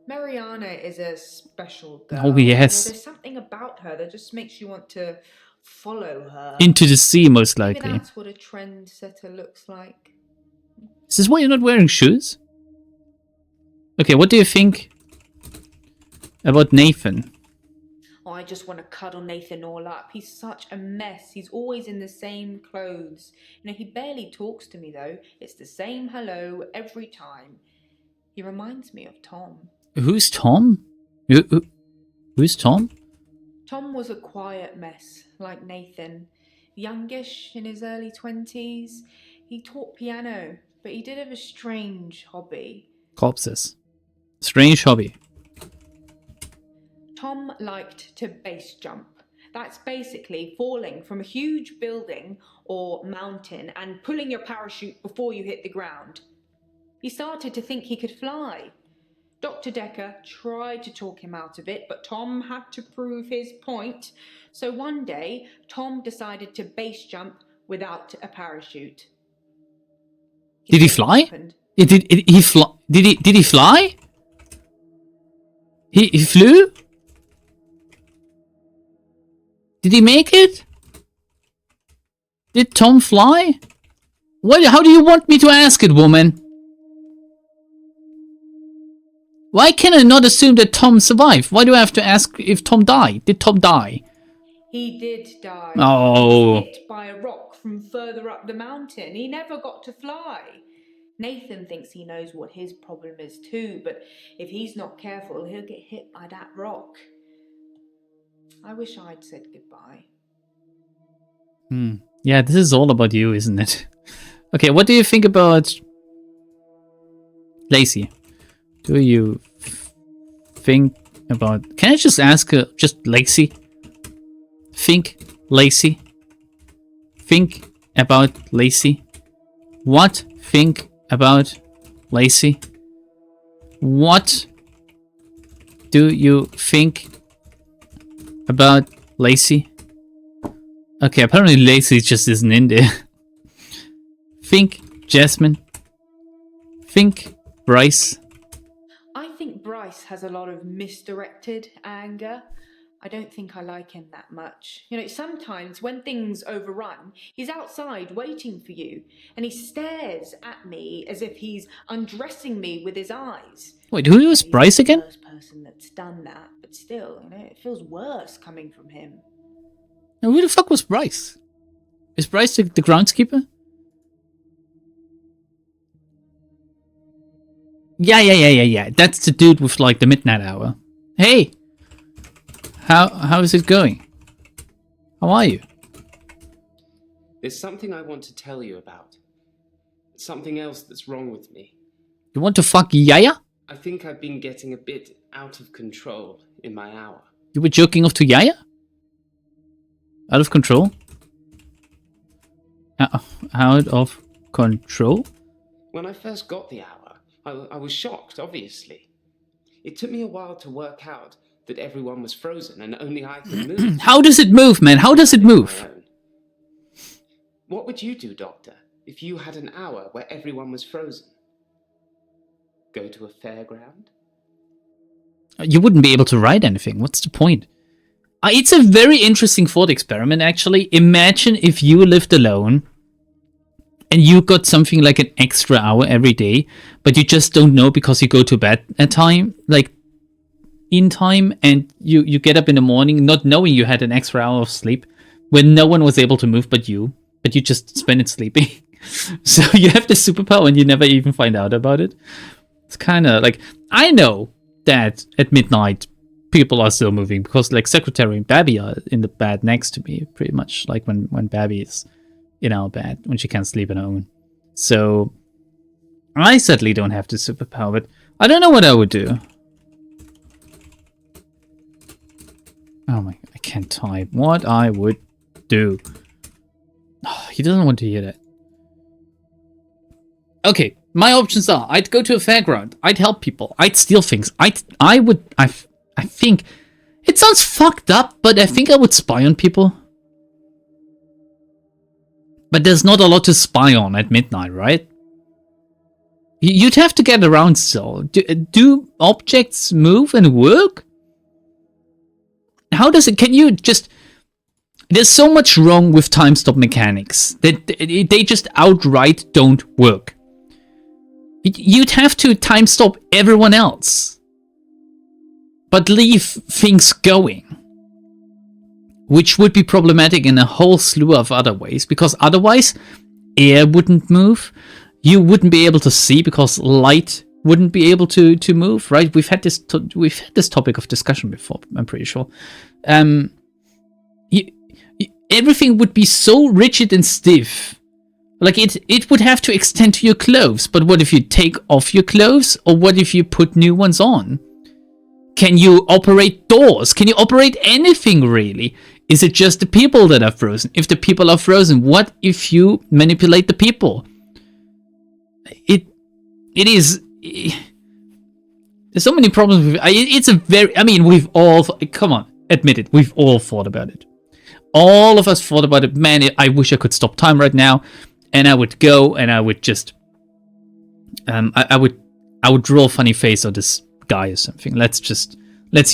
F: Mariana is a special girl.
A: Oh, yes.
F: There's something about her that just makes you want to follow her.
A: Into the sea, most
F: Maybe
A: likely.
F: that's what a trendsetter looks like.
A: Is this why you're not wearing shoes? Okay, what do you think about Nathan?
F: Oh, I just want to cuddle Nathan all up. He's such a mess. He's always in the same clothes. You know, he barely talks to me, though. It's the same hello every time. He reminds me of Tom.
A: Who's Tom? Who's Tom?
F: Tom was a quiet mess, like Nathan. Youngish, in his early 20s. He taught piano, but he did have a strange hobby.
A: Corpses. Strange hobby.
F: Tom liked to base jump. That's basically falling from a huge building or mountain and pulling your parachute before you hit the ground. He started to think he could fly. Dr. Dekker tried to talk him out of it, but Tom had to prove his point. So one day, Tom decided to base jump without a parachute.
A: Did he fly? Did he fly? Did he fly? He flew? Did he make it? Did Tom fly? What? How do you want me to ask it, woman? Why can I not assume that Tom survived? Why do I have to ask if Tom died? Did Tom die?
F: He did die.
A: Oh.
F: He was hit by a rock from further up the mountain. He never got to fly. Nathan thinks he knows what his problem is too, but if he's not careful, he'll get hit by that rock. I wish I'd said goodbye.
A: Yeah, this is all about you, isn't it? Okay, what do you think about Lacey? Do you think about... Can I just ask just Lacey? Think Lacey? Think about Lacey? What? Think about Lacey? What do you think about Lacey? Okay, apparently Lacey just isn't in there. Think Jasmine. Think Bryce.
F: I think Bryce has a lot of misdirected anger. I don't think I like him that much. You know, sometimes when things overrun, he's outside waiting for you, and he stares at me as if he's undressing me with his eyes.
A: Wait, who was Bryce again?
F: He's the first person that's done that, but still, you know, it feels worse coming from him.
A: Now, who the fuck was Bryce? Is Bryce the groundskeeper? Yeah. That's the dude with like the midnight hour. Hey! How is it going? How are you?
H: There's something I want to tell you about. Something else that's wrong with me.
A: You want to fuck Yaya?
H: I think I've been getting a bit out of control in my hour.
A: You were joking off to Yaya? Out of control? Out of control?
H: When I first got the hour, I was shocked, obviously. It took me a while to work out that everyone was frozen and only I could move.
A: How does it move, man? How does it move?
H: What would you do, Doctor, if you had an hour where everyone was frozen? Go to a fairground?
A: You wouldn't be able to write anything. What's the point? It's a very interesting thought experiment, actually. Imagine if you lived alone and you got something like an extra hour every day, but you just don't know because you go to bed at time, like in time, and you get up in the morning not knowing you had an extra hour of sleep when no one was able to move but you just spend it sleeping. So you have the superpower and you never even find out about it. It's kind of like, I know that at midnight people are still moving because like Secretary and Babby are in the bed next to me, pretty much like when Babby is in our bed when she can't sleep on her own. So I certainly don't have the superpower, but I don't know what I would do. Oh my, I can't type. What I would do. Oh, he doesn't want to hear that. Okay, my options are: I'd go to a fairground, I'd help people, I'd steal things, I think it sounds fucked up, but I think I would spy on people. But there's not a lot to spy on at midnight, right? You'd have to get around still. Do objects move and work? How does it? Can you just? There's so much wrong with time stop mechanics that they just outright don't work. You'd have to time stop everyone else, but leave things going, which would be problematic in a whole slew of other ways, because otherwise air wouldn't move, you wouldn't be able to see because light wouldn't be able to move, right? We've had this topic of discussion before, I'm pretty sure. Everything would be so rigid and stiff. Like, it would have to extend to your clothes, but what if you take off your clothes, or what if you put new ones on? Can you operate doors? Can you operate anything, really? Is it just the people that are frozen? If the people are frozen, what if you manipulate the people? It is... There's so many problems with it. It's a very... I mean, we've all... Come on, admit it. We've all thought about it. All of us thought about it. Man, I wish I could stop time right now. And I would go and I would just... I would draw a funny face on this guy or something. Let's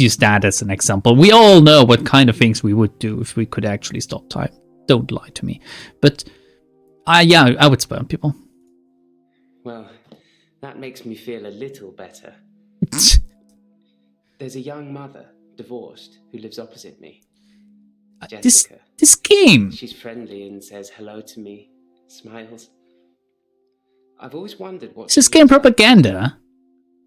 A: use that as an example. We all know what kind of things we would do if we could actually stop time. Don't lie to me. But yeah, I would spy on people.
H: Well, that makes me feel a little better. There's a young mother, divorced, who lives opposite me. Jessica.
A: This game.
H: She's friendly and says hello to me, smiles. I've always wondered what...
A: Is this game propaganda?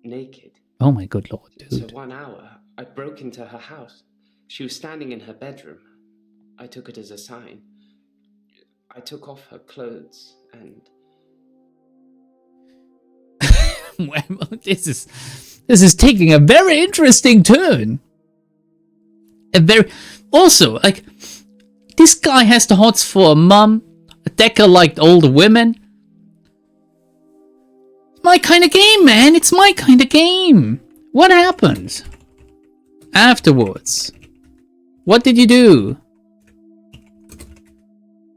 H: Naked.
A: Oh my good lord, dude.
H: So 1 hour, I broke into her house. She was standing in her bedroom. I took it as a sign. I took off her clothes and...
A: Well, this is taking a very interesting turn. Also, like, this guy has the hots for a mum. Dekker liked older women. It's my kind of game, man. It's my kind of game. What happened afterwards? What did you do?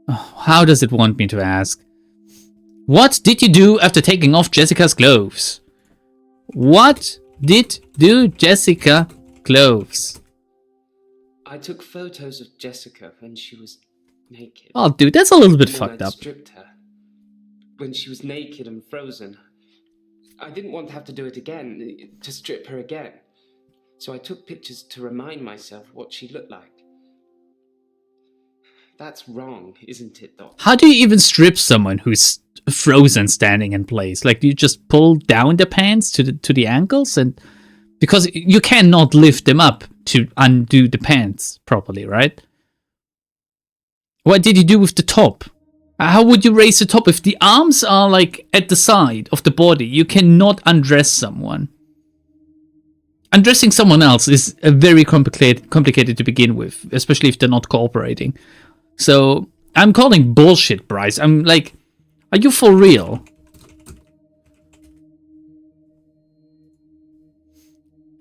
A: Oh, how does it want me to ask? What did you do after taking off Jessica's clothes? What did do Jessica clothes?
H: I took photos of Jessica when she was naked.
A: Oh, dude, that's a little bit fucked up.
H: Stripped her when she was naked and frozen. I didn't want to have to do it again, to strip her again. So I took pictures to remind myself what she looked like. That's wrong, isn't it, Doc?
A: How do you even strip someone who's frozen standing in place? Like, do you just pull down the pants to the ankles? And because you cannot lift them up to undo the pants properly, right? What did you do with the top? How would you raise the top? If the arms are like at the side of the body, you cannot undress someone. Undressing someone else is very complicated to begin with, especially if they're not cooperating. So I'm calling bullshit, Bryce. I'm like, are you for real?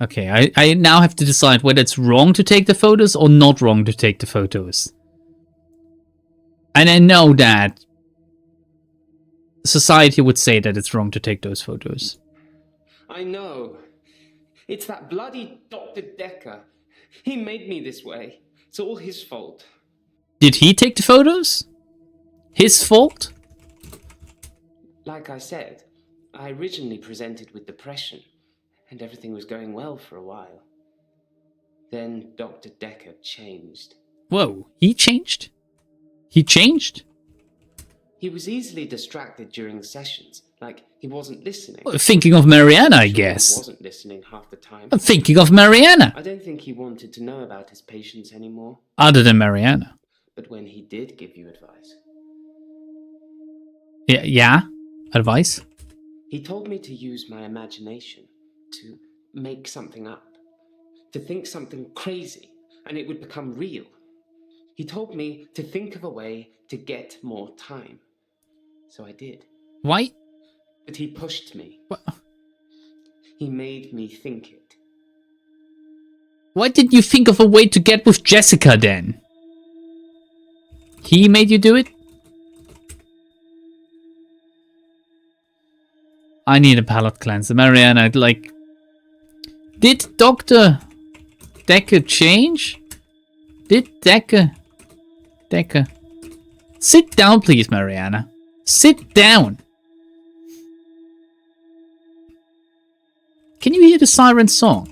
A: Okay, I now have to decide whether it's wrong to take the photos or not wrong to take the photos. And I know that society would say that it's wrong to take those photos.
H: I know. It's that bloody Dr. Dekker. He made me this way. It's all his fault.
A: Did he take the photos? His fault?
H: Like I said, I originally presented with depression, and everything was going well for a while. Then Dr. Dekker changed.
A: Whoa, he changed? He changed?
H: He was easily distracted during sessions, Like he wasn't listening.
A: Thinking of Mariana, I
H: He
A: guess.
H: wasn't listening half the time.
A: I'm thinking of Mariana.
H: I don't think he wanted to know about his patients anymore.
A: Other than Mariana.
H: But when he did give you advice,
A: Yeah? Advice?
H: he told me to use my imagination, to make something up, to think something crazy, and it would become real. He told me to think of a way to get more time. So I did.
A: Why?
H: But he pushed me.
A: What?
H: He made me think it.
A: Why didn't you think of a way to get with Jessica then? He made you do it? I need a palate cleanser. Mariana, like... Did Dr. Dekker change? Did Dekker... Sit down, please, Mariana. Sit down. Can you hear the siren song?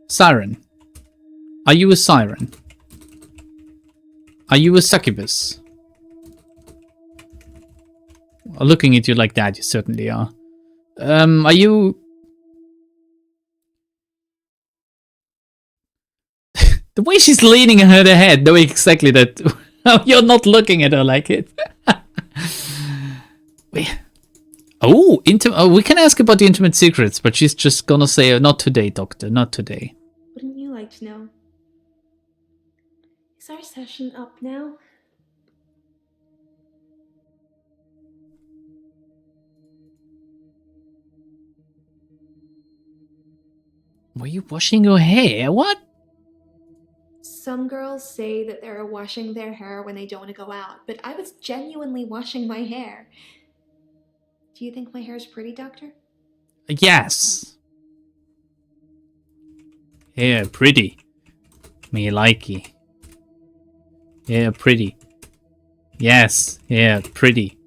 A: Siren. Are you a siren? Are you a succubus? Looking at you like that, you certainly are. Are you... The way she's leaning her head, knowing exactly that you're not looking at her like it. We can ask about the intimate secrets, but she's just gonna say, not today, doctor, not today.
C: Wouldn't you like to know? Is our session up now?
A: Were you washing your hair? What?
C: Some girls say that they're washing their hair when they don't want to go out, but I was genuinely washing my hair. Do you think my hair is pretty, Doctor?
A: Yes. Yeah, pretty. Me likey. Yeah, pretty. Yes, yeah, pretty.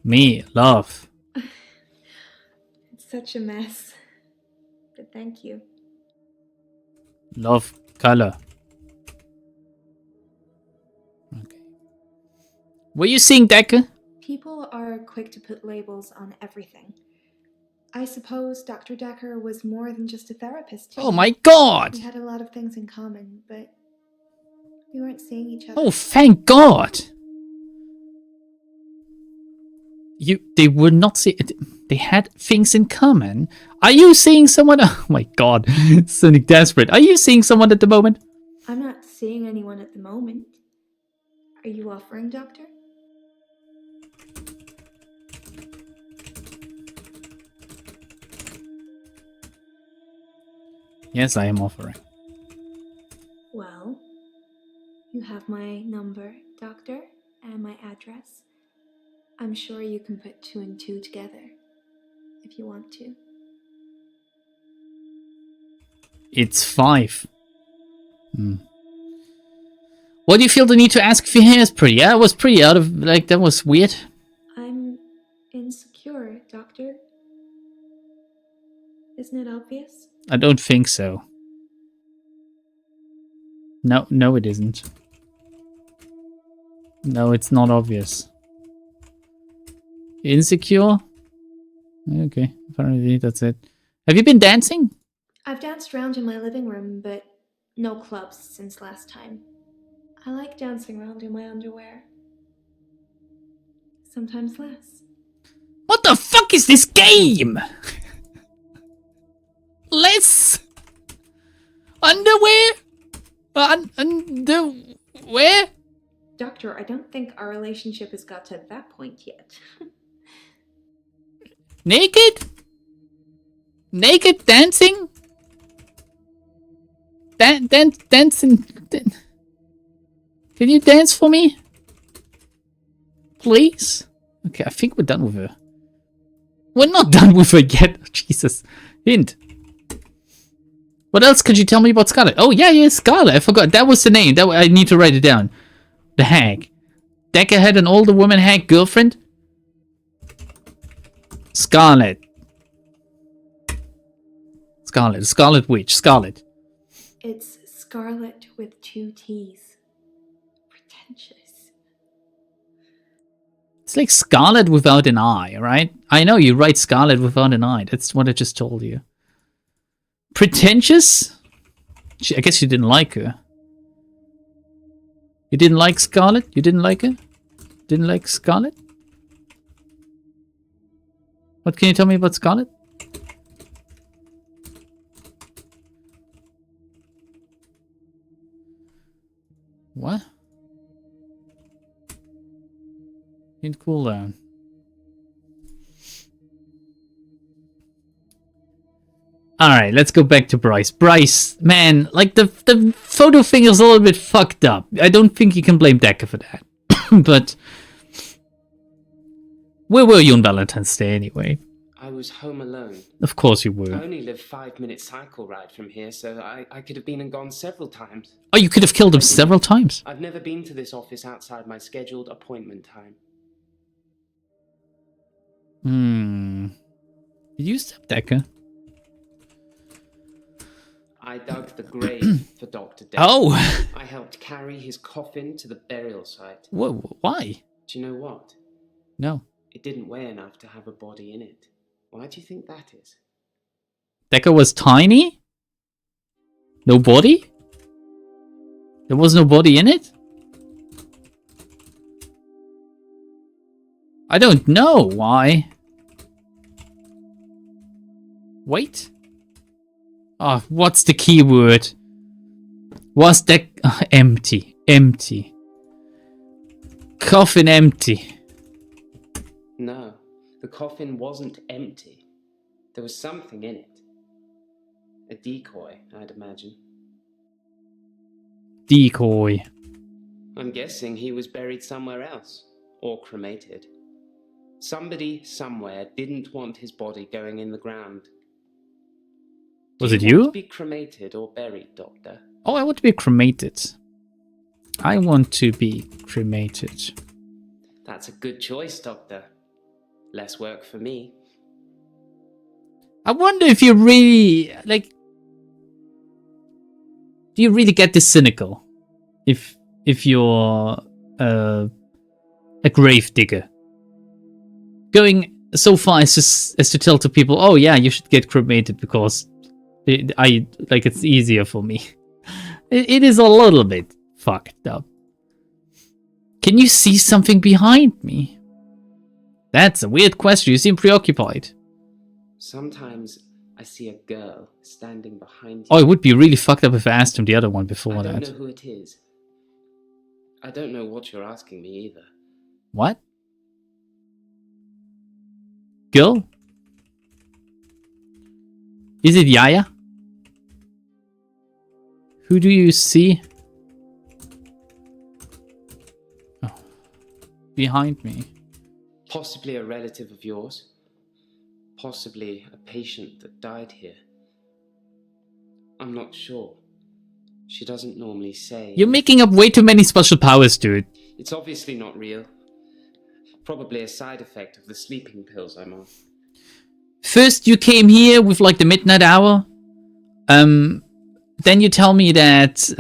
A: Me love.
C: It's such a mess. But thank you.
A: Love color. Okay. Were you seeing Dekker?
C: People are quick to put labels on everything. I suppose Dr. Dekker was more than just a therapist.
A: Oh my god!
C: We had a lot of things in common, but we weren't seeing each other.
A: Oh, thank god! They were not see. They had things in common. Are you seeing someone? Oh my god, sounding desperate. Are you seeing someone at the moment?
C: I'm not seeing anyone at the moment. Are you offering, Doctor?
A: Yes, I am offering.
C: Well, you have my number, Doctor, and my address. I'm sure you can put 2 and 2 together, if you want to.
A: It's 5. What do you feel the need to ask if your hair is pretty? Yeah, it was pretty out of, like, that was weird.
C: I'm insecure, Doctor. Isn't it obvious?
A: I don't think so. No, it isn't. No, it's not obvious. Insecure? Okay, apparently that's it. Have you been dancing?
C: I've danced around in my living room, but no clubs since last time. I like dancing around in my underwear. Sometimes less.
A: What the fuck is this game? Less underwear? Underwear?
C: Doctor, I don't think our relationship has got to that point yet.
A: Naked? Naked dancing? Dancing. Can you dance for me? Please? Okay, I think we're done with her. We're not done with her yet. Jesus. Hint. What else could you tell me about Scarlet? Oh, yeah, Scarlet. I forgot. That was the name. I need to write it down. The hag. Dekker had an older woman hag girlfriend? Scarlet. Scarlet Witch. Scarlet.
C: It's Scarlet with 2 T's. Pretentious.
A: It's like Scarlet without an eye, right? I know you write Scarlet without an eye. That's what I just told you. Pretentious? I guess you didn't like her. You didn't like Scarlet? You didn't like her? Didn't like Scarlet? What can you tell me about Scarlet? What? In cooldown. Alright, let's go back to Bryce. Bryce, man, like the photo thing is a little bit fucked up. I don't think you can blame Dekker for that. But where were you on Valentine's Day anyway?
H: I was home alone.
A: Of course you were.
H: I only live 5-minute cycle ride from here, so I could have been and gone several times.
A: Oh, you could have killed him several times.
H: I've never been to this office outside my scheduled appointment time.
A: Did you step Dekker?
H: I dug the grave for Dr. Dekker.
A: Oh!
H: I helped carry his coffin to the burial site.
A: Whoa, why?
H: Do you know what?
A: No.
H: It didn't weigh enough to have a body in it. Why do you think that is?
A: Dekker was tiny? No body? There was no body in it? I don't know why. Wait. Oh, what's the keyword? Was that empty? Empty. Coffin empty.
H: No, the coffin wasn't empty. There was something in it. A decoy, I'd imagine.
A: Decoy.
H: I'm guessing he was buried somewhere else, or cremated. Somebody somewhere didn't want his body going in the ground.
A: Was it
H: Do you want
A: you?
H: to be cremated or buried, Doctor?
A: Oh, I want to be cremated. I want to be cremated.
H: That's a good choice, Doctor. Less work for me.
A: I wonder if you really, like... Do you really get this cynical? If you're a grave digger? Going so far as to tell to people, oh yeah, you should get cremated because it's easier for me. It is a little bit fucked up. Can you see something behind me? That's a weird question. You seem preoccupied.
H: Sometimes I see a girl standing behind you.
A: Oh, it would be really fucked up if I asked him the other one before
H: I
A: that.
H: don't know who it is. I don't know what you're asking me either.
A: What? Girl? Is it Yaya? Who do you see? Oh. Behind me.
H: Possibly a relative of yours. Possibly a patient that died here. I'm not sure. She doesn't normally say.
A: You're making up way too many special powers, dude.
H: It's obviously not real. Probably a side effect of the sleeping pills I'm on.
A: First you came here with like the midnight hour. Then you tell me that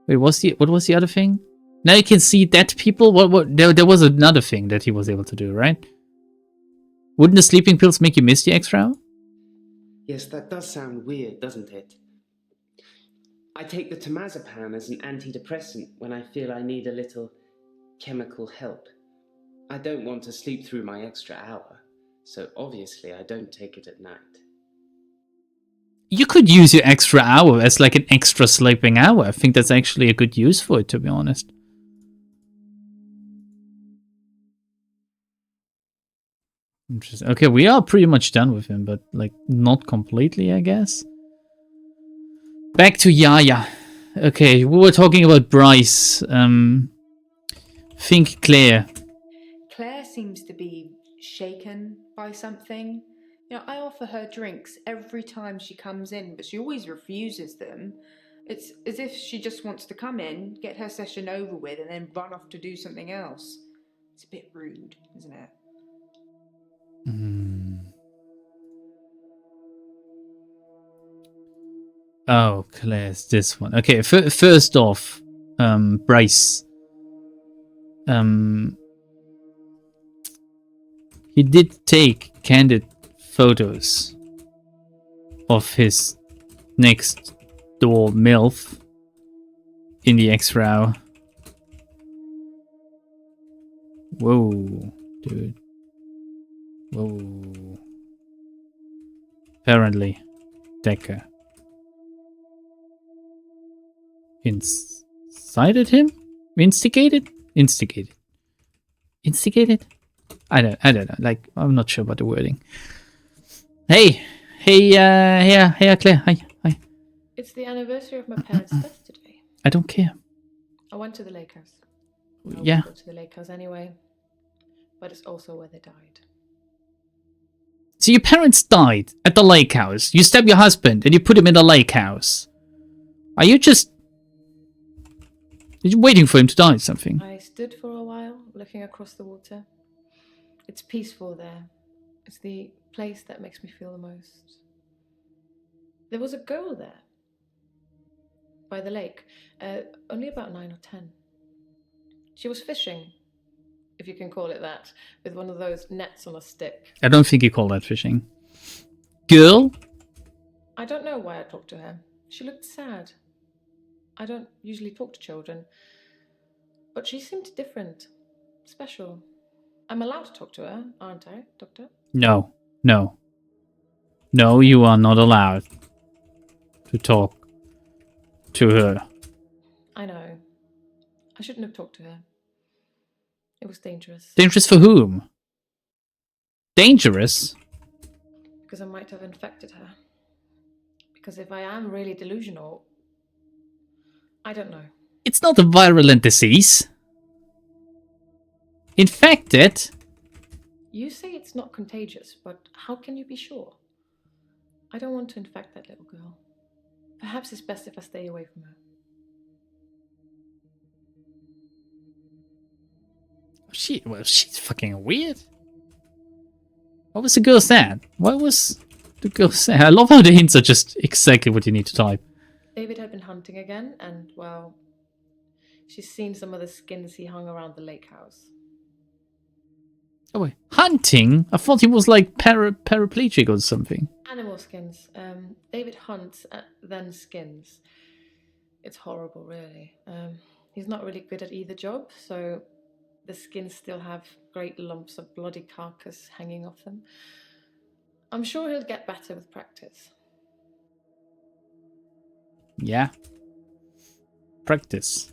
A: wait, what was the other thing? Now you can see dead people? What there was another thing that he was able to do, right? Wouldn't the sleeping pills make you miss the extra hour?
H: Yes, that does sound weird, doesn't it? I take the temazepam as an antidepressant when I feel I need a little chemical help. I don't want to sleep through my extra hour, so obviously I don't take it at night.
A: You could use your extra hour as like an extra sleeping hour. I think that's actually a good use for it, to be honest. Interesting. Okay, we are pretty much done with him, but like not completely, I guess. Back to Yaya. Okay, we were talking about Bryce. Think Claire.
F: Claire seems to be shaken by something. You know, I offer her drinks every time she comes in, but she always refuses them. It's as if she just wants to come in, get her session over with, and then run off to do something else. It's a bit rude, isn't it?
A: Oh, Claire's this one. Okay, first off, Bryce. He did take candid photos of his next door MILF in the X-Row. Whoa, dude. Whoa. Apparently, Dekker incited him? Instigated? Instigated. Instigated? I don't know. Like, I'm not sure about the wording. Hey, Claire. Hi.
G: It's the anniversary of my parents' death today.
A: I don't care.
G: I went to the lake house. I
A: Yeah.
G: would go to the lake house anyway, but it's also where they died.
A: So your parents died at the lake house. You stabbed your husband and you put him in the lake house. Are you just... Are you waiting for him to die or something?
G: I stood for a while, looking across the water. It's peaceful there. It's the place that makes me feel the most. There was a girl there, by the lake, only about 9 or 10. She was fishing, if you can call it that, with one of those nets on a stick.
A: I don't think you call that fishing. Girl?
G: I don't know why I talked to her. She looked sad. I don't usually talk to children, but she seemed different, special. I'm allowed to talk to her, aren't I, Doctor?
A: No. No, you are not allowed to talk to her.
G: I know. I shouldn't have talked to her. It was dangerous.
A: Dangerous for whom? Dangerous?
G: Because I might have infected her. Because if I am really delusional, I don't know.
A: It's not a virulent disease. Infected?
G: You say it's not contagious, but how can you be sure? I don't want to infect that little girl. Perhaps it's best if I stay away from her.
A: She's fucking weird. What was the girl saying? What was the girl saying? I love how the hints are just exactly what you need to type.
G: David had been hunting again, and, well, she's seen some of the skins he hung around the lake house.
A: Oh wait, hunting? I thought he was like paraplegic or something.
G: Animal skins. David hunts, then skins. It's horrible, really. He's not really good at either job, so the skins still have great lumps of bloody carcass hanging off them. I'm sure he'll get better with practice.
A: Yeah. Practice.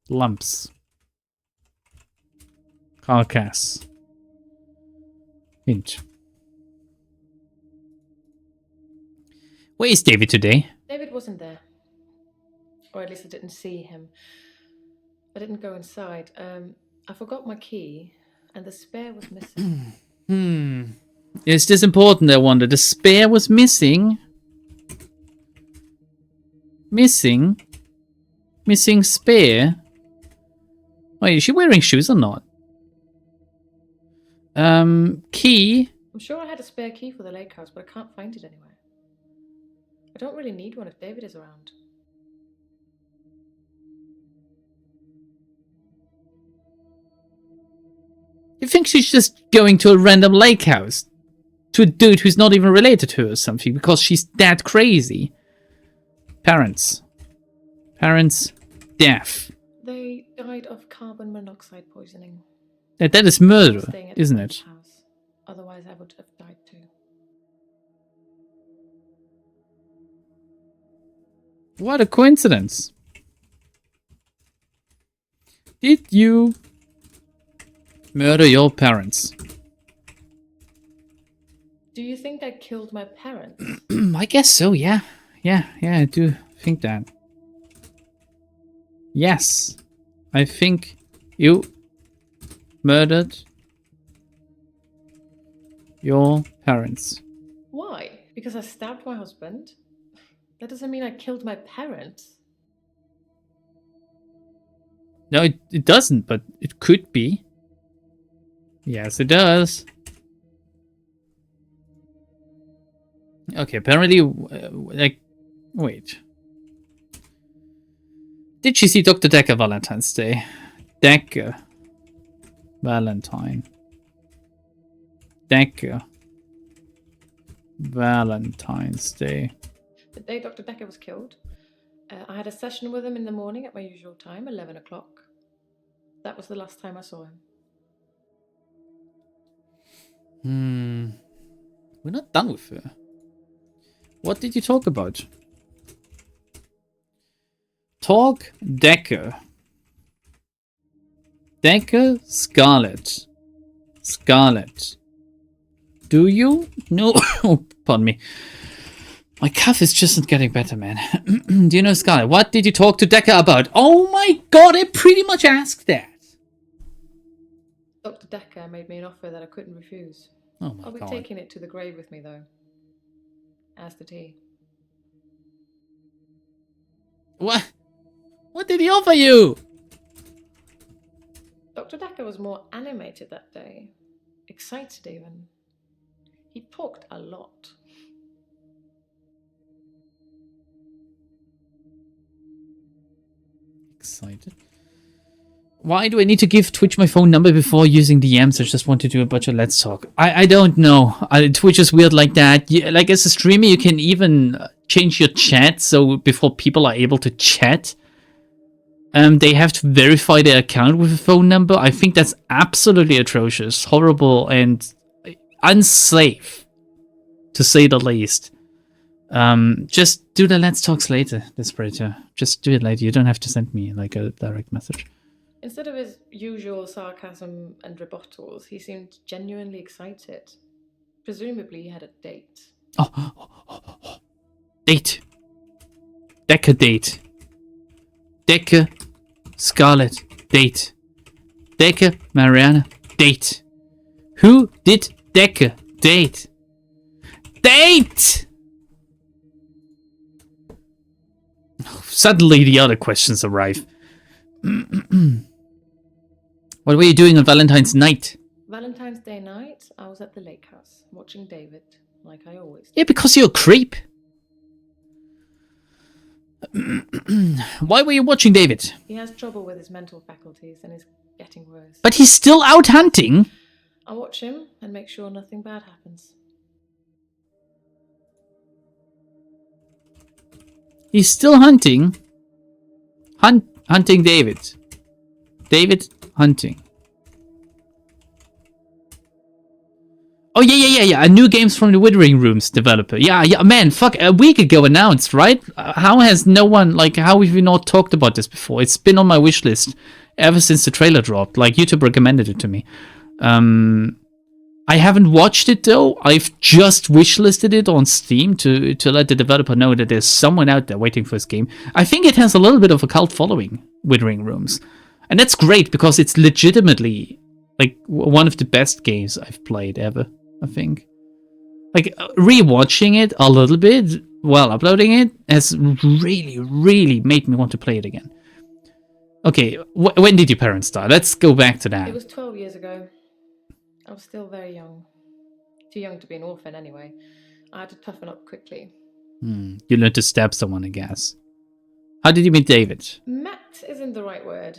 A: Lumps. Carcass. Hint. Where is David today?
G: David wasn't there. Or at least I didn't see him. I didn't go inside. I forgot my key, and the spare was missing.
A: Is this important, I wonder? The spare was missing? Missing spare? Wait, is she wearing shoes or not? Key?
G: I'm sure I had a spare key for the lake house, but I can't find it anywhere. I don't really need one if David is around.
A: You think she's just going to a random lake house? To a dude who's not even related to her or something because she's that crazy? Parents, deaf.
G: They died of carbon monoxide poisoning.
A: That is murder,
G: Staying at
A: isn't
G: the
A: it?
G: house. Otherwise, I would have died too.
A: What a coincidence. Did you murder your parents?
G: Do you think I killed my parents?
A: I guess so, yeah. Yeah, I do think that. Yes. I think you murdered your parents.
G: Why? Because I stabbed my husband? That doesn't mean I killed my parents.
A: No, it doesn't, but it could be. Yes, it does. Okay, apparently, like, wait. Did she see Dr. Dekker Valentine's Day? Dekker. Valentine. Dekker. Valentine's Day.
D: The day Dr. Dekker was killed, I had a session with him in the morning at my usual time, 11 o'clock. That was the last time I saw him.
A: We're not done with her. What did you talk about? Talk Dekker. Dekker, Scarlet. Scarlet. Do you? No. Oh, pardon me. My cough is just not getting better, man. Do you know Scarlet? What did you talk to Dekker about? Oh my god, I pretty much asked that.
D: Dr. Dekker made me an offer that I couldn't refuse.
A: Oh my
D: I'll be
A: god.
D: taking it to the grave with me, though. As did he.
A: What? What did he offer you?
D: Dr. Dekker was more animated that day. Excited, even. He talked a lot.
A: Excited. Why do I need to give Twitch my phone number before using DMs? I just want to do a bunch of Let's Talk. I don't know. Twitch is weird like that. Like as a streamer, you can even change your chat so before people are able to chat, they have to verify their account with a phone number. I think that's absolutely atrocious, horrible, and unsafe, to say the least. Just do the Let's Talks later, Desperator. Just do it later. You don't have to send me like a direct message.
D: Instead of his usual sarcasm and rebuttals, he seemed genuinely excited. Presumably he had a date.
A: Date. Dekker date. Dekker, Scarlet, date. Dekker, Mariana, date. Who did Dekker date? Date! Suddenly the other questions arrive. What were you doing on Valentine's night?
D: Valentine's Day night, I was at the lake house, watching David, like I always do.
A: Yeah, because you're a creep. Why were you watching David?
D: He has trouble with his mental faculties and is getting worse.
A: But he's still out hunting.
D: I watch him and make sure nothing bad happens.
A: He's still hunting. Hunting David. David hunting. Oh, yeah. A new games from the Withering Rooms developer. Yeah, man, fuck, a week ago announced, right? How has no one, like, how have we not talked about this before? It's been on my wish list ever since the trailer dropped. Like, YouTube recommended it to me. I haven't watched it, though. I've just wishlisted it on Steam to let the developer know that there's someone out there waiting for this game. I think it has a little bit of a cult following, Withering Rooms. And that's great, because it's legitimately, like, one of the best games I've played ever, I think. Like, rewatching it a little bit while uploading it has really, really made me want to play it again. Okay, when did your parents die? Let's go back to that.
D: It was 12 years ago. I was still very young. Too young to be an orphan, anyway. I had to toughen up quickly.
A: You learned to stab someone, I guess. How did you meet David?
D: Met isn't the right word.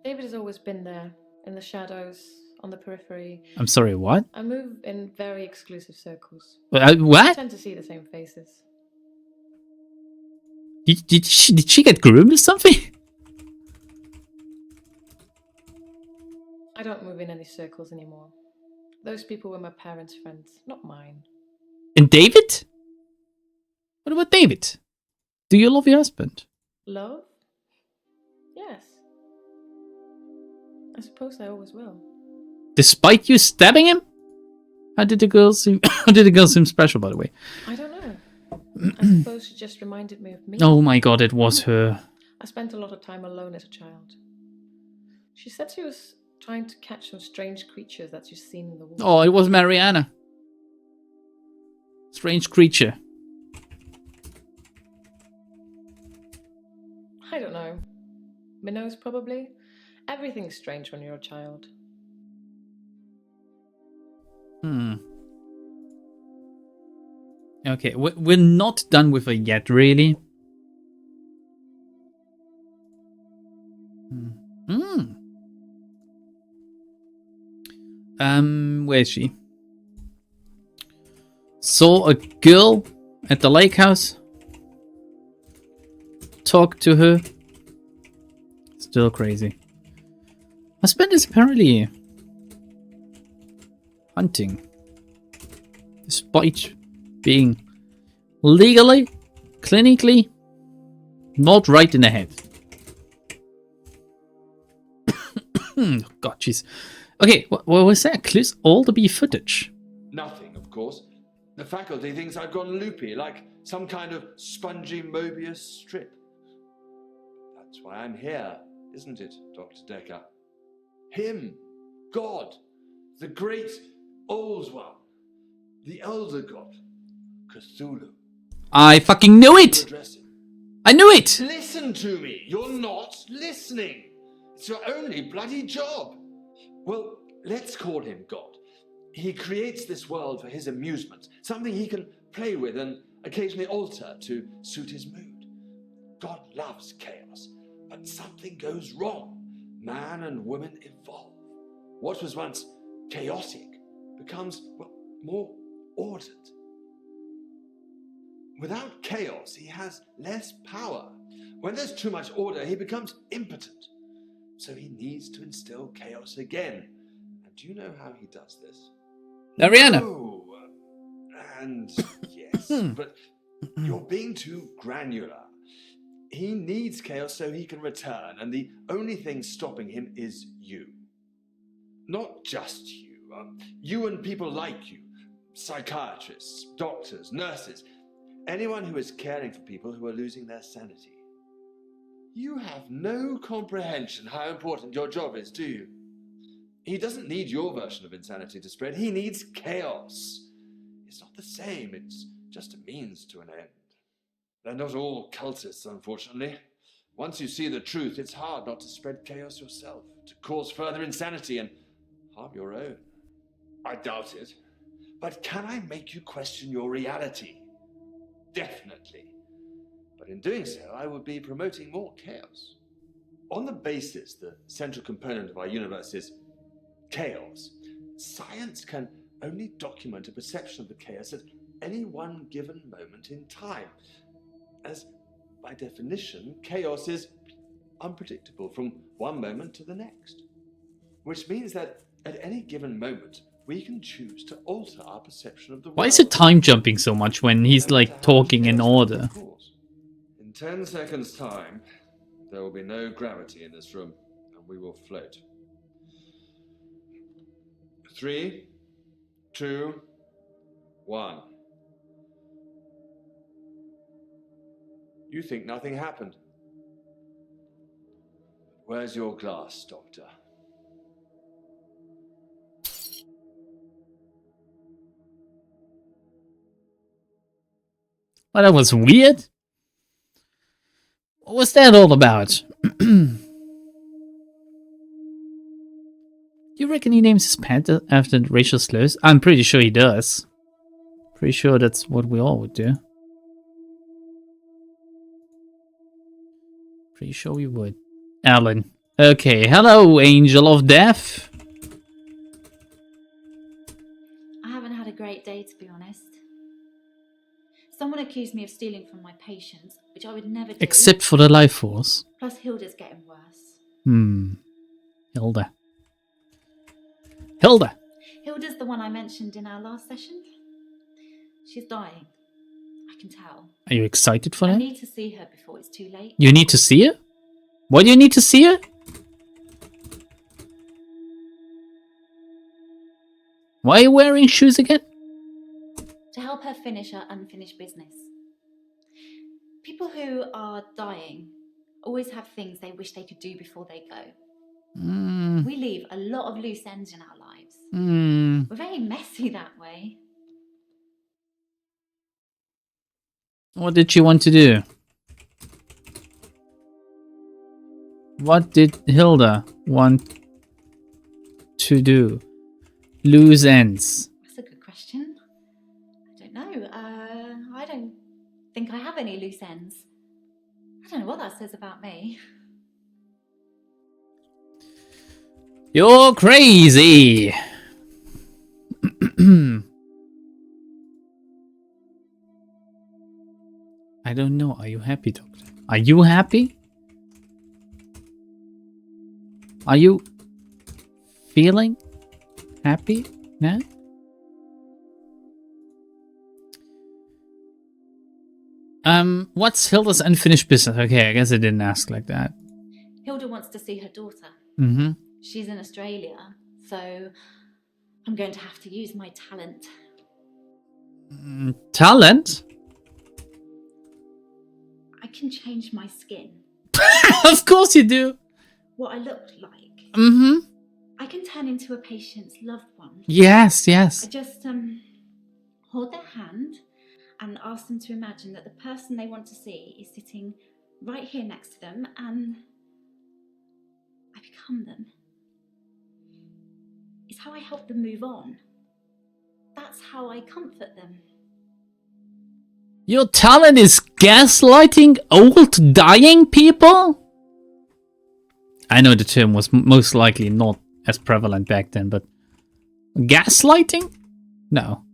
D: David has always been there, in the shadows, on the periphery.
A: I'm sorry, what?
D: I move in very exclusive circles.
A: What?
D: I tend to see the same faces.
A: Did she get groomed or something?
D: I don't move in any circles anymore. Those people were my parents' friends, not mine.
A: And David? What about David? Do you love your husband?
D: Love? Yes. I suppose I always will.
A: Despite you stabbing him? How did the girl seem? How did the girl seem special, by the way?
D: I don't know. I suppose she just reminded me of me.
A: Oh my god, it was her.
D: I spent a lot of time alone as a child. She said she was trying to catch some strange creatures that she's seen in the woods.
A: Oh, it was Mariana. Strange creature.
D: I don't know. Minnows, probably. Everything's strange when you're a child.
A: Okay, we're not done with her yet, really. Where is she? Saw a girl at the lake house. Talked to her. Still crazy. Husband is apparently hunting. Despite being legally, clinically, not right in the head. God, jeez. Okay, what was that? Clues all to be footage.
I: Nothing, of course. The faculty thinks I've gone loopy, like some kind of spongy Mobius strip. That's why I'm here, isn't it, Dr. Dekker? Him, God, the great old one, the elder god, Cthulhu.
A: I fucking knew it! I knew it!
I: Listen to me! You're not listening! It's your only bloody job! Well, let's call him God. He creates this world for his amusement, something he can play with and occasionally alter to suit his mood. God loves chaos, but something goes wrong. Man and woman evolve. What was once chaotic becomes, well, more ordered. Without chaos, he has less power. When there's too much order, he becomes impotent. So he needs to instill chaos again. And do you know how he does this?
A: Ariana.
I: Oh, and yes, but you're being too granular. He needs chaos so he can return, and the only thing stopping him is you. Not just you. You and people like you. Psychiatrists, doctors, nurses. Anyone who is caring for people who are losing their sanity. You have no comprehension how important your job is, do you? He doesn't need your version of insanity to spread. He needs chaos. It's not the same. It's just a means to an end. They're not all cultists, unfortunately. Once you see the truth, it's hard not to spread chaos yourself, to cause further insanity and harm your own. I doubt it. But can I make you question your reality? Definitely. But in doing so, I would be promoting more chaos. On the basis the central component of our universe is chaos, science can only document a perception of the chaos at any one given moment in time. As, by definition, chaos is unpredictable from one moment to the next. Which means that at any given moment, we can choose to alter our perception of the world.
A: Why is it time jumping so much when he's like talking in order?
I: In 10 seconds' time, there will be no gravity in this room, and we will float. 3, 2, 1. You think nothing happened. Where's your glass, Doctor?
A: Well, that was weird. What was that all about? You reckon he names his pet after racial slurs? I'm pretty sure he does. Pretty sure that's what we all would do. Pretty sure we would. Alan. Okay, hello, Angel of Death.
J: I haven't had a great day, to be honest. Someone accused me of stealing from my patients, which I would never do.
A: Except for the life force.
J: Plus Hilda's getting worse.
A: Hilda. Hilda!
J: Hilda's the one I mentioned in our last session. She's dying. I can tell.
A: Are you excited for
J: I
A: that?
J: need to see her before it's too late.
A: You need to see her? Why do you need to see her? Why are you wearing shoes again?
J: To help her finish her unfinished business. People who are dying always have things they wish they could do before they go. We leave a lot of loose ends in our lives. We're very messy that way.
A: What did she want to do? What did Hilda want to do? Loose ends.
J: That's a good question. I don't know. I don't think I have any loose ends. I don't know what that says about me.
A: You're crazy! I don't know. Are you happy, Doctor? Are you happy? Are you feeling happy now? What's Hilda's unfinished business? Okay, I guess I didn't ask like that.
J: Hilda wants to see her daughter.
A: Mm-hmm.
J: She's in Australia, so I'm going to have to use my talent.
A: Talent?
J: I can change my skin.
A: Of course you do.
J: What I look like.
A: Mm-hmm.
J: I can turn into a patient's loved one.
A: Yes, yes.
J: I just hold their hand and ask them to imagine that the person they want to see is sitting right here next to them, and I become them. It's how I help them move on. That's how I comfort them.
A: Your talent is gaslighting old dying people? I know the term was most likely not as prevalent back then, but gaslighting? No.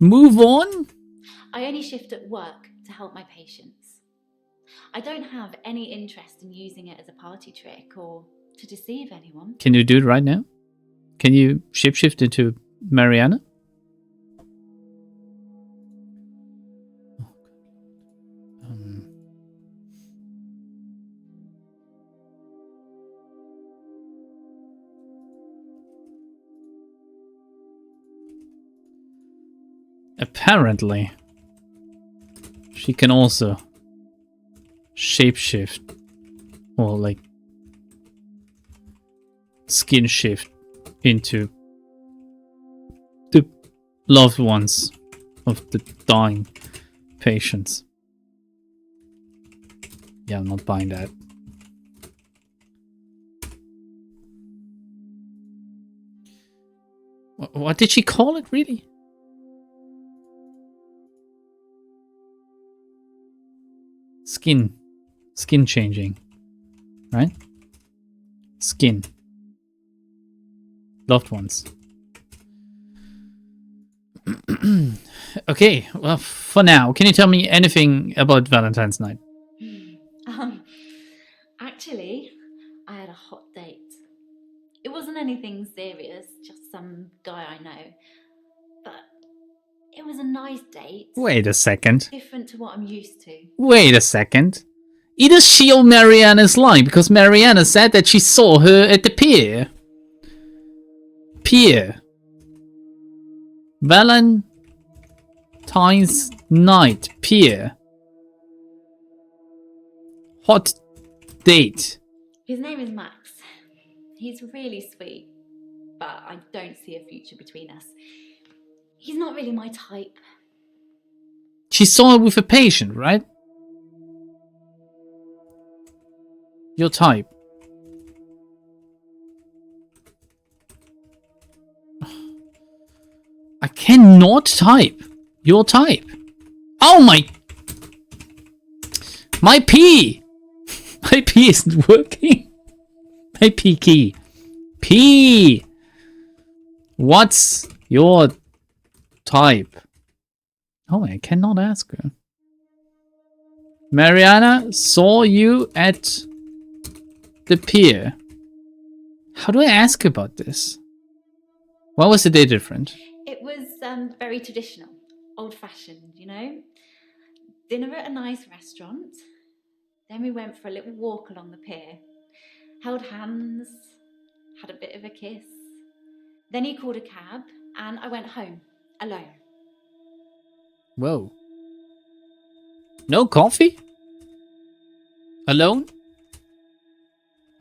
A: Move on?
J: I only shift at work to help my patients. I don't have any interest in using it as a party trick or to deceive anyone.
A: Can you do it right now? Can you shapeshift into Mariana? Apparently, she can also shapeshift or like skin shift into the loved ones of the dying patients. Yeah, I'm not buying that. What did she call it, really? Skin changing, right? Skin. Loved ones. Okay, well, for now, can you tell me anything about Valentine's night?
J: Actually, I had a hot date. It wasn't anything serious, just some guy I know. But it was a nice date.
A: Wait a second.
J: Different to what I'm used to.
A: Wait a second. Either she or Mariana is lying, because Mariana said that she saw her at the pier. Pier. Valentine's night. Pier. Hot date.
J: His name is Max. He's really sweet, but I don't see a future between us. He's not really my type.
A: She saw her with a patient, right? Your type. I cannot type. Your type. Oh my... My P! My P isn't working. My P key. P! What's your type? Oh, I cannot ask her. Mariana saw you at the pier. How do I ask about this? Why was the day different?
J: It was very traditional, old-fashioned, you know? Dinner at a nice restaurant. Then we went for a little walk along the pier. Held hands, had a bit of a kiss. Then he called a cab, and I went home, alone.
A: Whoa. No coffee? Alone?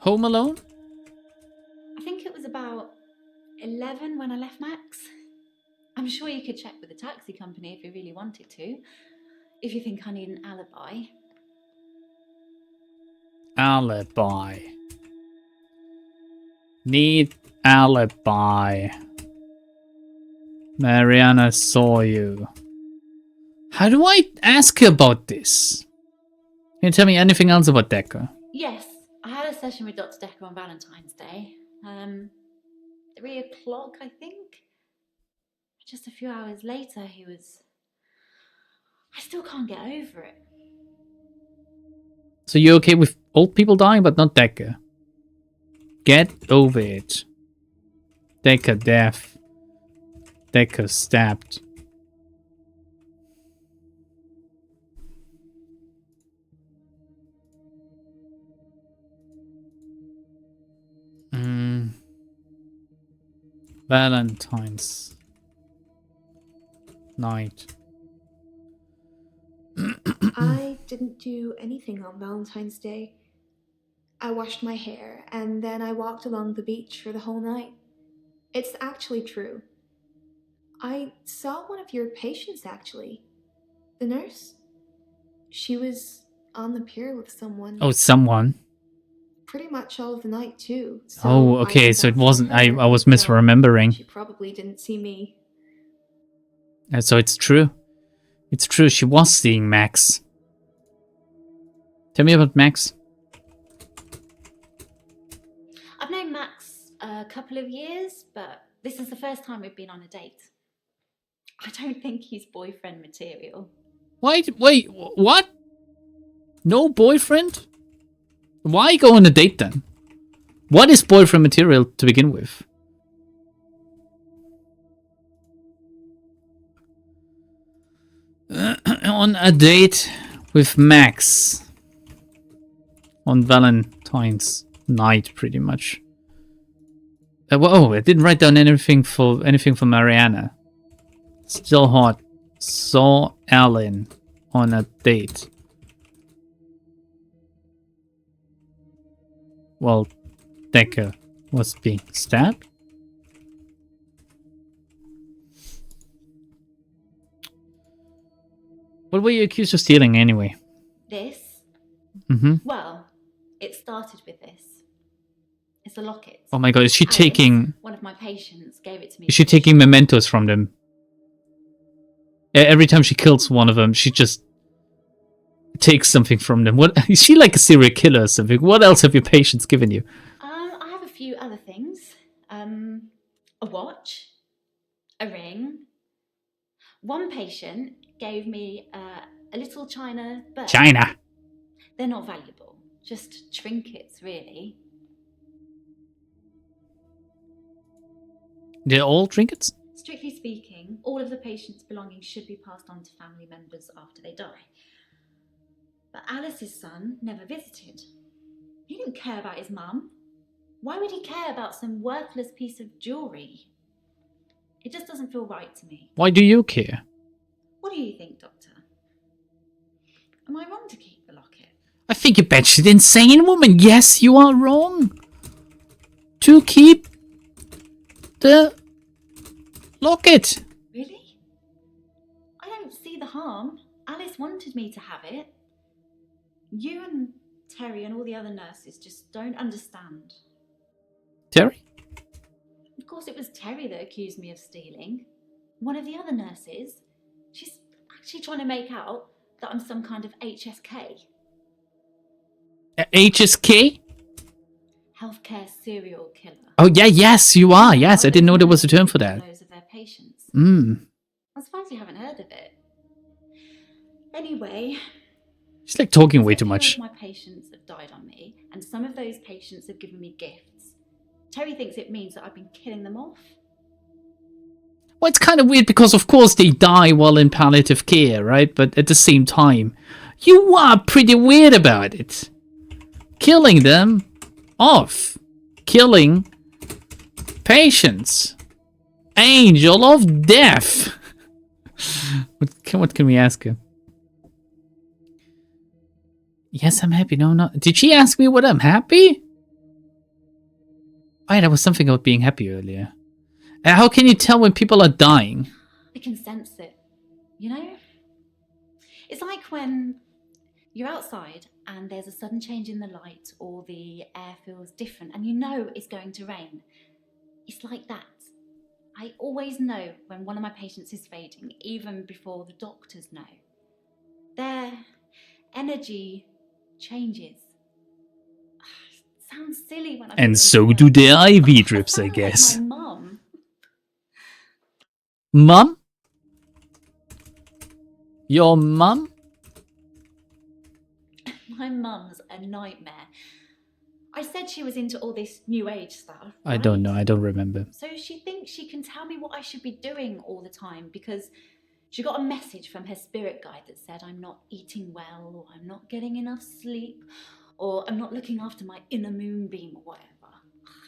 A: Home alone?
J: I think it was about 11 when I left Max. I'm sure you could check with the taxi company if you really wanted to. If you think I need an alibi.
A: Alibi. Need alibi. Mariana saw you. How do I ask her about this? Can you tell me anything else about Dekker?
J: Yes, I had a session with Dr. Dekker on Valentine's Day. 3 o'clock, I think. just a few hours later, he was... I still can't get over it.
A: So you're okay with old people dying, but not Dekker? Get over it. Dekker deaf. Dekker stabbed. Valentine's night.
C: I didn't do anything on Valentine's Day. I washed my hair and then I walked along the beach for the whole night. It's actually true. I saw one of your patients actually. The nurse. She was on the pier with someone.
A: Oh, someone.
C: Pretty much all of the night too. So
A: Oh,
C: I
A: okay,
C: did
A: so it
C: not see
A: wasn't... I
C: her.
A: was
C: No,
A: misremembering.
C: she probably didn't see me.
A: So it's true. It's true, she was seeing Max. Tell me about Max.
J: I've known Max a couple of years, but this is the first time we've been on a date. I don't think he's boyfriend material.
A: Wait, what? No boyfriend? Why go on a date then? What is boyfriend material to begin with? On a date with Max. On Valentine's night, pretty much. Oh, I didn't write down anything for Mariana. Still hot. Saw Alan on a date. Well, Dekker was being stabbed. What were you accused of stealing anyway?
J: This?
A: Mm-hmm.
J: Well, it started with this. It's a locket.
A: Oh my god, is she
J: Alice,
A: taking...
J: one of my patients gave it to me.
A: Is she taking mementos from them? Every time she kills one of them, she just takes something from them. What is she, like a serial killer or something? What else have your patients given you?
J: I have a few other things. A watch, a ring. One patient gave me a little china bird.
A: China.
J: They're not valuable, just trinkets, really.
A: They're all trinkets?
J: Strictly speaking, all of the patient's belongings should be passed on to family members after they die. But Alice's son never visited. He didn't care about his mum. Why would he care about some worthless piece of jewellery? It just doesn't feel right to me.
A: Why do you care?
J: What do you think, Doctor? Am I wrong to keep the locket?
A: I think you're batshit insane, woman. Yes, you are wrong. To keep the locket.
J: Really? I don't see the harm. Alice wanted me to have it. You and Terry and all the other nurses just don't understand.
A: Terry?
J: Of course, it was Terry that accused me of stealing. One of the other nurses. She's actually trying to make out that I'm some kind of HSK.
A: HSK?
J: Healthcare serial killer.
A: Oh, yeah, yes, you are. Yes, I didn't know there was a term for that.
J: Those of their patients.
A: Mm.
J: I'm surprised you haven't heard of it. Anyway,
A: She's like talking way too
J: a few
A: much.
J: of my patients have died on me, and some of those patients have given me gifts. Terry thinks it means that I've been killing them off.
A: Well, it's kind of weird because, of course, they die while in palliative care, right? But at the same time, you are pretty weird about it. Killing them off. Killing patients. Angel of death. What can we ask her? Yes, I'm happy. No, not. Did she ask me what I'm happy? Oh, yeah, there was something about being happy earlier. How can you tell when people are dying?
J: I can sense it, you know? It's like when you're outside and there's a sudden change in the light or the air feels different and you know it's going to rain. It's like that. I always know when one of my patients is fading, even before the doctors know. Their energy changes. It sounds silly when I...
A: And so do their IV drips, I guess.
J: Like my mum.
A: Mum? Your mum?
J: My mum's a nightmare. I said she was into all this new age stuff.
A: I don't
J: right?
A: know. I don't remember.
J: So she thinks she can tell me what I should be doing all the time because she got a message from her spirit guide that said I'm not eating well, or I'm not getting enough sleep, or I'm not looking after my inner moonbeam or whatever.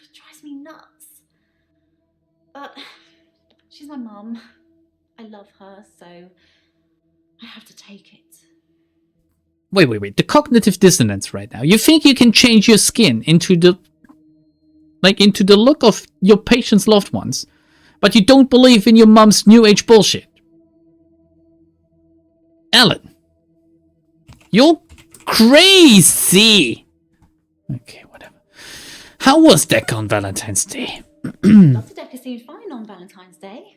J: It drives me nuts. But she's my mum. I love her, so I have to take it.
A: Wait. The cognitive dissonance right now. You think you can change your skin into the look of your patient's loved ones, but you don't believe in your mum's new age bullshit. Alan, you're crazy. Okay, whatever. How was Dekker on Valentine's Day?
J: Dr. Dekker seemed fine on Valentine's Day.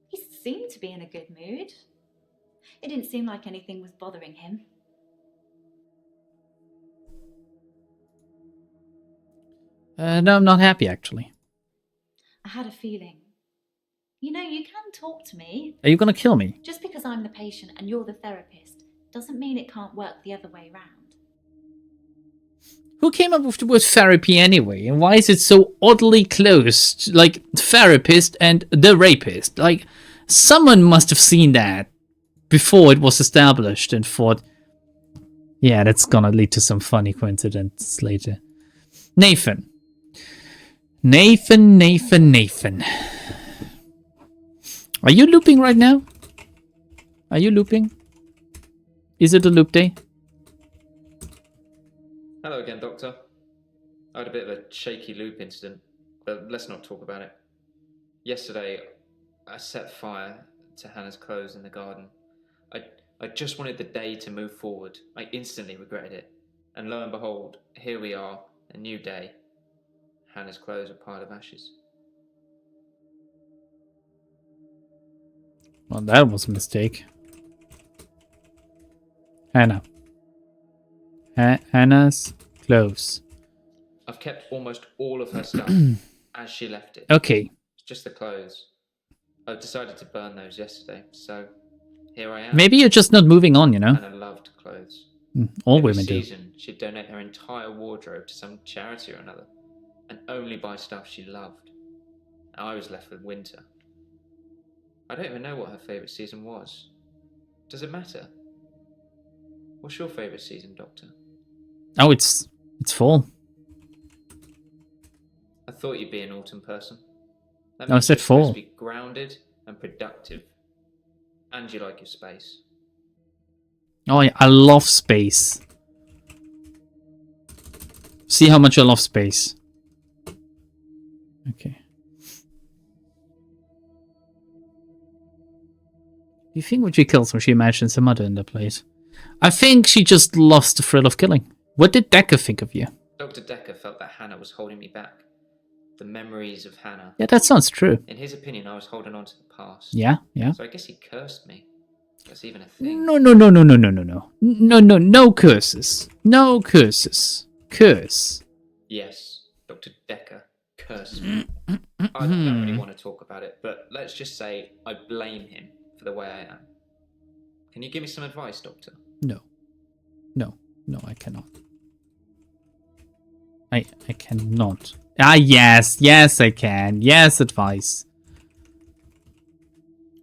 J: He seemed to be in a good mood. It didn't seem like anything was bothering him.
A: No, I'm not happy, actually.
J: I had a feeling. You know, you can talk to me.
A: Are you gonna kill me?
J: Just because I'm the patient and you're the therapist doesn't mean it can't work the other way round.
A: Who came up with the word therapy anyway? And why is it so oddly close to, like, therapist and the rapist? Like, someone must have seen that before it was established and thought, yeah, that's gonna lead to some funny coincidences later. Nathan. Are you looping right now? Are you looping? Is it a loop day?
B: Hello again, Doctor. I had a bit of a shaky loop incident, but let's not talk about it. Yesterday, I set fire to Hannah's clothes in the garden. I just wanted the day to move forward. I instantly regretted it. And lo and behold, here we are, a new day. Hannah's clothes are a pile of ashes.
A: Well, that was a mistake. Hannah. Hannah's clothes.
B: I've kept almost all of her stuff as she left it.
A: Okay.
B: It's just the clothes. I decided to burn those yesterday, so here I am.
A: Maybe you're just not moving on, you know?
B: Hannah loved clothes.
A: All
B: Every
A: women do.
B: season, she'd donate her entire wardrobe to some charity or another, and only buy stuff she loved. I was left with winter. I don't even know what her favourite season was. Does it matter? What's your favourite season, Doctor?
A: Oh, it's fall.
B: I thought you'd be an autumn person. That
A: No, I
B: means
A: said
B: you're supposed
A: fall.
B: to be grounded and productive. And you like your space.
A: Oh, yeah, I love space. See how much I love space. Okay. Do you think when she kills him, she imagines her mother in the place? I think she just loves the thrill of killing. What did Dekker think of you?
B: Dr. Dekker felt that Hannah was holding me back. The memories of Hannah.
A: Yeah, that sounds true.
B: In his opinion, I was holding on to the past.
A: Yeah.
B: So I guess he cursed me. That's even a thing.
A: No, no curses. No curses. Curse.
B: Yes, Dr. Dekker cursed me. I don't really want to talk about it, but let's just say I blame him for the way I am. Can you give me some advice, Doctor?
A: No, I cannot. I cannot. Ah, yes, I can. Yes, advice.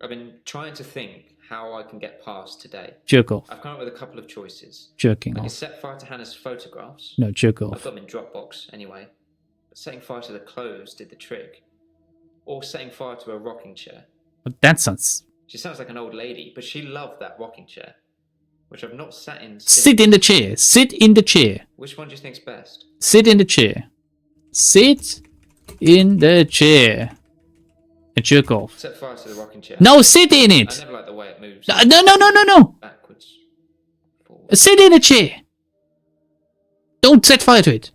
B: I've been trying to think how I can get past today.
A: Jerk off.
B: I've come up with a couple of choices.
A: Jerking
B: I can
A: off.
B: set fire to Hannah's photographs.
A: No, jerk
B: I've
A: off.
B: got them in Dropbox anyway. But setting fire to the clothes did the trick. Or setting fire to a rocking chair.
A: But that sounds...
B: She sounds like an old lady, but she loved that rocking chair. Which I've not sat in since.
A: Sit in the chair. Sit in the chair.
B: Which one do you think's best?
A: Sit in the chair. Sit in the chair. And jerk off.
B: Set fire to the rocking chair.
A: No, sit in it.
B: I never like the way it moves.
A: No.
B: Backwards. Forward.
A: Sit in a chair. Don't set fire to it.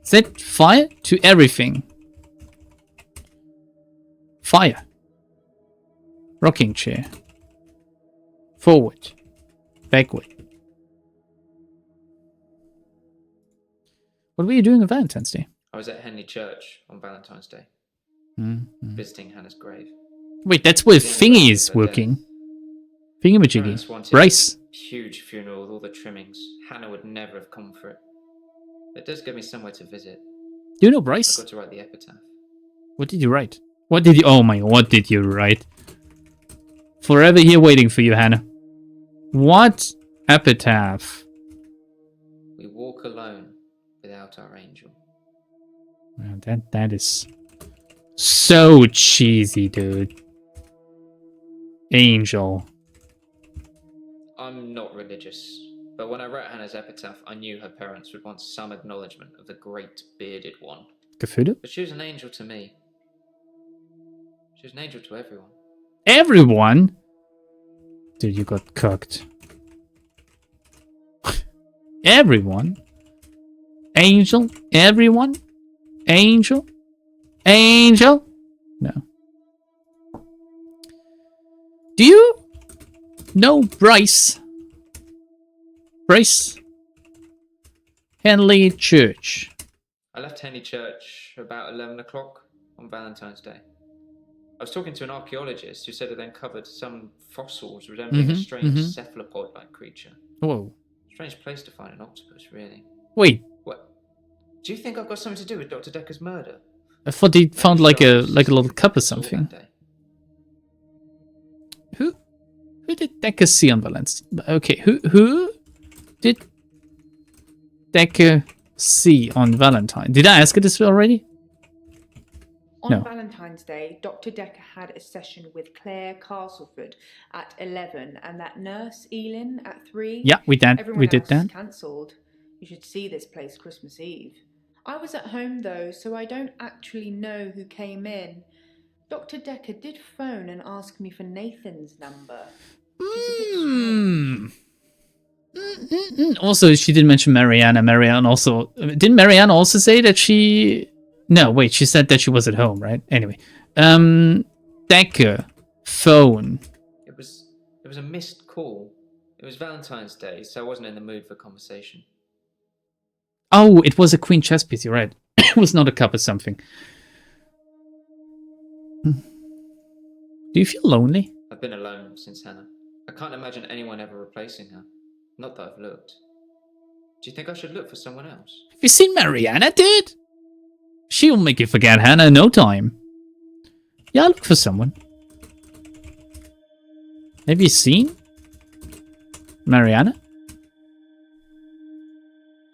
A: Set fire to everything. Fire. Rocking chair. Forward. Backward. What were you doing on Valentine's Day?
B: I was at Henley Church on Valentine's Day.
A: Mm-hmm.
B: visiting Hannah's grave.
A: Wait, that's where
B: The only
A: Thingy
B: way
A: is
B: of her
A: working.
B: death.
A: Thingamajiggy.
B: Parents wanted
A: Bryce.
B: a huge funeral with all the trimmings. Hannah would never have come for it. It does give me somewhere to visit.
A: Do you know
B: I've
A: Bryce?
B: got to write the epitaph.
A: What did you write? What did you... Oh my god, what did you write? Forever here waiting for you, Hannah. What epitaph?
B: We walk alone without our angel.
A: Well, that is so cheesy, dude. Angel.
B: I'm not religious, but when I wrote Hannah's epitaph, I knew her parents would want some acknowledgement of the great bearded one.
A: Gefühle?
B: But she was an angel to me. She was an angel to everyone.
A: Everyone? Dude, you got cooked. Everyone? Angel? Everyone? Angel? Angel? No. Do you know Bryce? Bryce? Henley Church.
B: I left Henley Church about 11 o'clock on Valentine's Day. I was talking to an archaeologist who said it uncovered some fossils resembling a strange cephalopod-like creature.
A: Whoa.
B: Strange place to find an octopus, really.
A: Wait,
B: What? Do you think I've got something to do with Dr. Dekker's murder?
A: I thought they found like a little cup or
B: Saw
A: something.
B: that day.
A: Who did Dekker see on Valentine's? Okay, who did Dekker see on Valentine? Did I ask you this already?
F: On
A: No.
F: Valentine's Day, Dr. Dekker had a session with Claire Castleford at 11 and that nurse, Elin, at 3.
A: Yeah, we did
F: Everyone
A: that.
F: cancelled. You should see this place Christmas Eve. I was at home though, so I don't actually know who came in. Dr. Dekker did phone and ask me for Nathan's number.
A: Also, she did mention Marianne. Marianne also... Didn't Marianne also say that she... No, wait, she said that she was at home, right? Anyway. Dekker. Phone.
B: It was a missed call. It was Valentine's Day, so I wasn't in the mood for conversation.
A: Oh, it was a queen chess piece, you're right. It was not a cup or something. Do you feel lonely?
B: I've been alone since Hannah. I can't imagine anyone ever replacing her. Not that I've looked. Do you think I should look for someone else?
A: Have you seen Mariana, dude? She'll make you forget Hannah in no time. Yeah, I'll look for someone. Have you seen Mariana?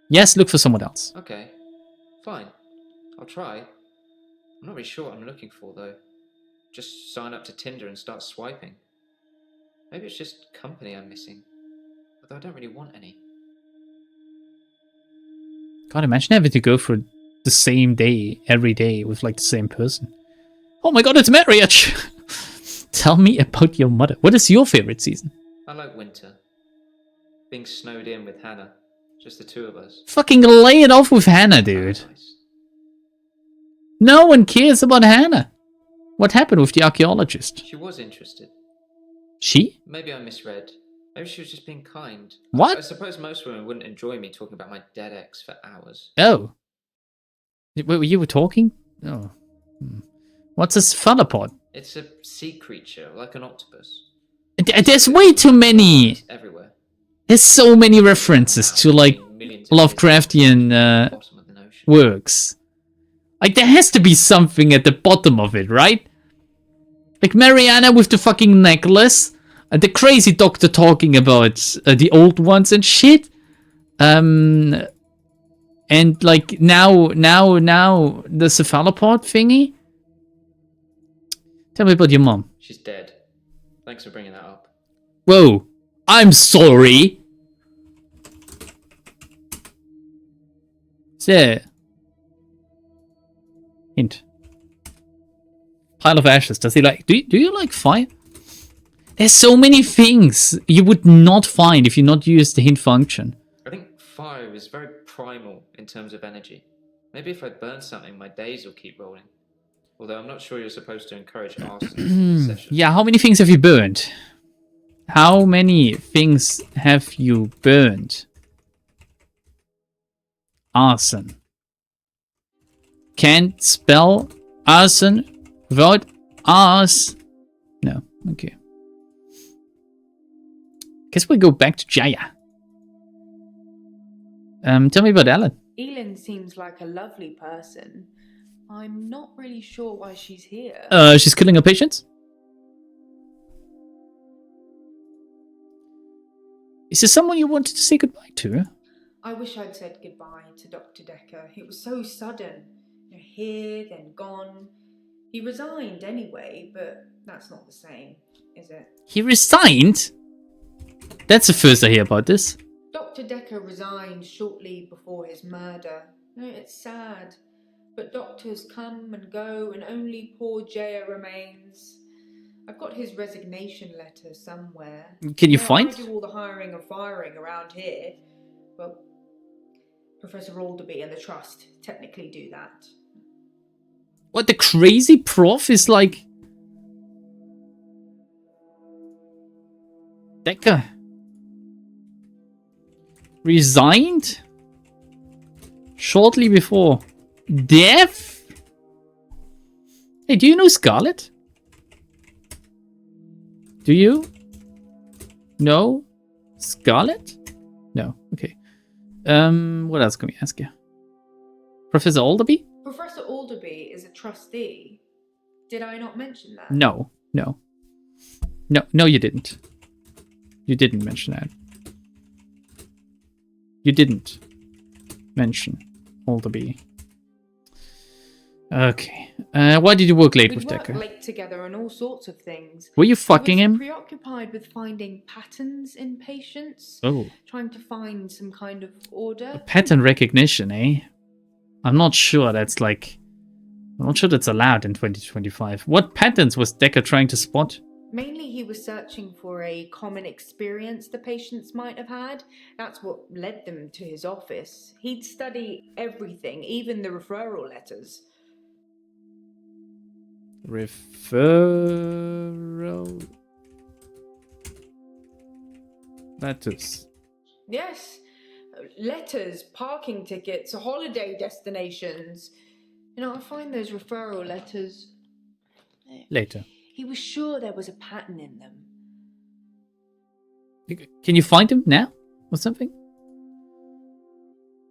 A: Yes, look for someone else.
B: Okay, fine. I'll try. I'm not really sure what I'm looking for, though. Just sign up to Tinder and start swiping. Maybe it's just company I'm missing. Although I don't really want any.
A: God, imagine having to go for the same day, every day, with like the same person. Oh my god, it's marriage! Tell me about your mother. What is your favorite season?
B: I like winter. Being snowed in with Hannah. Just the two of us.
A: Fucking lay it off with Hannah, dude.
B: Nice.
A: No one cares about Hannah. What happened with the archaeologist?
B: She was interested.
A: She?
B: Maybe I misread. Maybe she was just being kind.
A: What?
B: I suppose most women wouldn't enjoy me talking about my dead ex for hours.
A: Oh. Wait, you were talking? Oh. What's a cephalopod?
B: It's a sea creature, like an octopus.
A: There's way too many.
B: It's everywhere.
A: There's so many references to like Lovecraftian
B: Bottom of the ocean.
A: works. Like there has to be something at the bottom of it, right? Like Mariana with the fucking necklace, the crazy doctor talking about the old ones and shit. And like now the cephalopod thingy. Tell me about your mom.
B: She's dead. Thanks for bringing that up.
A: Whoa, I'm sorry. So, hint. Pile of ashes. Does he like? Do you like fire? There's so many things you would not find if you not use the hint function.
B: I think fire is very primal in terms of energy. Maybe if I burn something, my days will keep rolling. Although I'm not sure you're supposed to encourage arson in this session.
A: Yeah, how many things have you burned? How many things have you burned? Arson. Can't spell arson without us. No, okay. Guess we go back to Jaya. Tell me about Ellen.
F: Elin seems like a lovely person. I'm not really sure why she's here.
A: She's killing her patients? Is there someone you wanted to say goodbye to?
F: I wish I'd said goodbye to Dr. Dekker. It was so sudden. Here, then gone. He resigned anyway, but that's not the same, is it?
A: He resigned? That's the first I hear about this.
F: Dr. Dekker resigned shortly before his murder. It's sad. But doctors come and go, and only poor Jaya remains. I've got his resignation letter somewhere.
A: Can you find?
F: I do all the hiring and firing around here. Well, Professor Alderby and the Trust technically do that.
A: What, the crazy prof is like... Dekker resigned shortly before death? Hey, do you know Scarlet? Do you know Scarlet? No, okay. What else can we ask you? Professor Alderby?
F: Professor Alderby is a trustee. Did I not mention that?
A: No, you didn't. You didn't mention that. You didn't mention Alderby. Okay. Why did you work late with Dekker?
F: We worked late together on all sorts of things.
A: Were you fucking
F: I was
A: him?
F: preoccupied with finding patterns in patients.
A: Oh.
F: Trying to find some kind of order.
A: Pattern recognition, eh? I'm not sure that's allowed in 2025. What patterns was Dekker trying to spot?
F: Mainly he was searching for a common experience the patients might have had. That's what led them to his office. He'd study everything, even the referral letters.
A: Referral letters.
F: Yes. Letters, parking tickets, holiday destinations. I find those referral letters...
A: Later.
F: He was sure there was a pattern in them.
A: Can you find him now? Or something?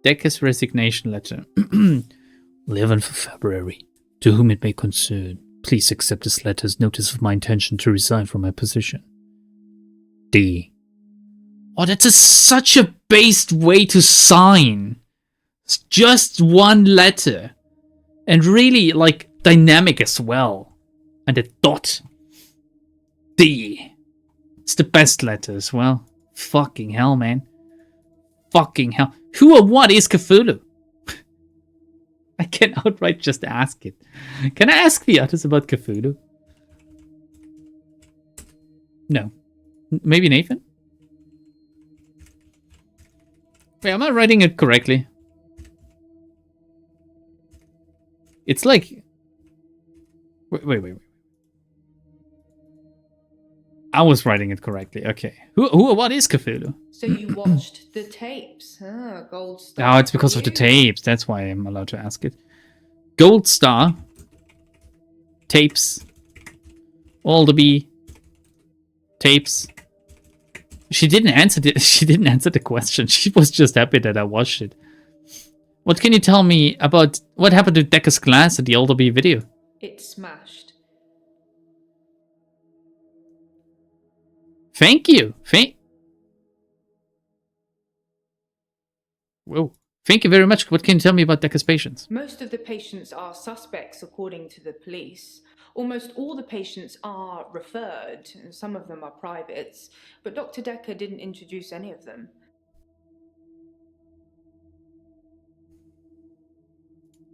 A: Dekker's resignation letter. 11th of February. To whom it may concern, please accept this letter as notice of my intention to resign from my position. D. Oh, that's such a based way to sign. It's just one letter. And really, dynamic as well. And a dot. D. It's the best letter as well. Fucking hell, man. Fucking hell. Who or what is Cthulhu? I can outright just ask it. Can I ask the others about Cthulhu? No. Maybe Nathan? Wait, am I writing it correctly? It's like... Wait. I was writing it correctly. Okay. Who or what is Cthulhu?
F: So you watched the tapes. Gold Star.
A: Oh, it's because of the tapes. That's why I'm allowed to ask it. Gold Star. Tapes. Alderby. Tapes. She didn't answer the question. She was just happy that I watched it. What can you tell me about what happened to Dekker's glass at the Alderby video?
F: It smashed.
A: Thank you. Whoa. Thank you very much. What can you tell me about Dekker's patients?
F: Most of the patients are suspects, according to the police. Almost all the patients are referred, and some of them are privates, but Dr. Dekker didn't introduce any of them.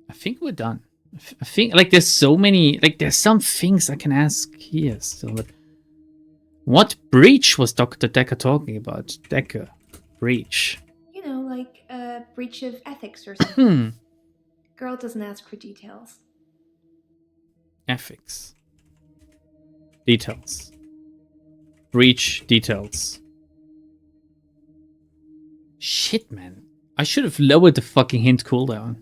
A: I think we're done. I think, there's so many, there's some things I can ask here still, but... What breach was Dr. Dekker talking about? Dekker. Breach.
C: Like a breach of ethics or something. Girl doesn't ask for details.
A: Ethics. Details. Breach details. Shit, man. I should have lowered the fucking hint cooldown.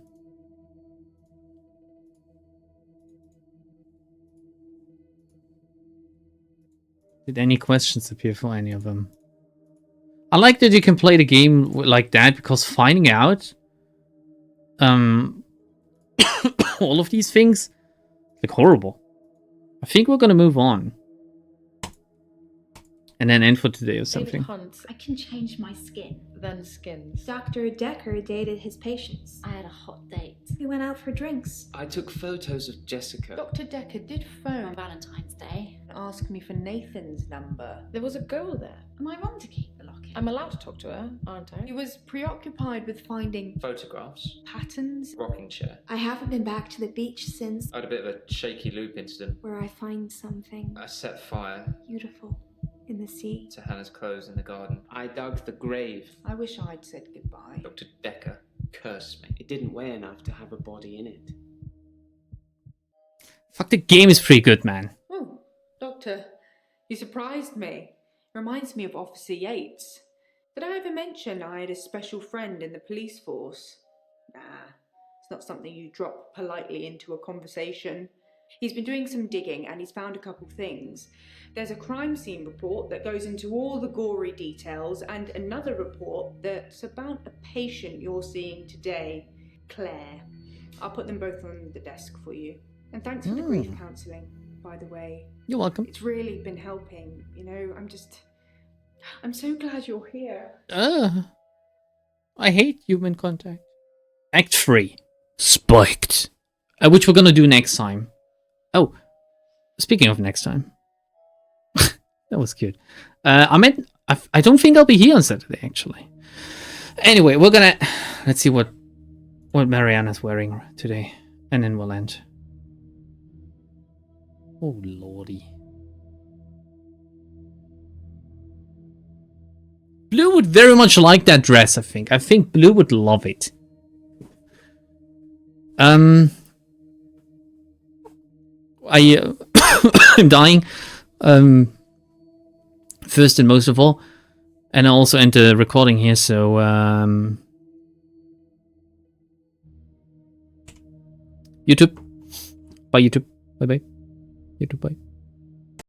A: Did any questions appear for any of them? I like that you can play the game like that, because finding out all of these things, like, horrible. I think we're gonna move on. And then end for today or something.
D: David Hunt,
J: I can change my skin.
D: then skins.
C: Dr. Dekker dated his patients.
J: I had a hot date.
C: We went out for drinks.
H: I took photos of Jessica.
F: Dr. Dekker did
J: On
F: phone
J: Valentine's Day.
F: and ask me for Nathan's number.
D: There was a girl there.
J: Am I wrong to keep the locket?
D: I'm allowed to talk to her, aren't I?
F: He was preoccupied with finding
B: Photographs,
F: patterns.
B: rocking chair.
C: I haven't been back to the beach since
B: I had a bit of a shaky loop incident.
C: where I find something
B: I set fire
C: beautiful in the sea.
B: to Hannah's clothes in the garden.
H: I dug the grave.
F: I wish I'd said goodbye.
B: Dr. Dekker cursed me.
H: It didn't weigh enough to have a body in it.
A: Fuck, the game is pretty good, man.
F: Oh, Doctor, you surprised me. Reminds me of Officer Yates. Did I ever mention I had a special friend in the police force? Nah, it's not something you drop politely into a conversation. He's been doing some digging and he's found a couple things. There's a crime scene report that goes into all the gory details, and another report that's about a patient you're seeing today, Claire. I'll put them both on the desk for you. And thanks for the grief counselling, by the way.
A: You're welcome.
F: It's really been helping, you know. I'm so glad you're here.
A: I hate human contact. Act 3. Spiked. Which we're gonna do next time. Oh, speaking of next time. That was cute. I don't think I'll be here on Saturday, actually. Anyway, we're gonna... Let's see what Mariana's wearing today. And then we'll end. Oh, lordy. Blue would very much like that dress, I think. I think Blue would love it. I'm dying. First and most of all. And I also enter recording here, so YouTube. Bye YouTube. Bye bye. YouTube bye.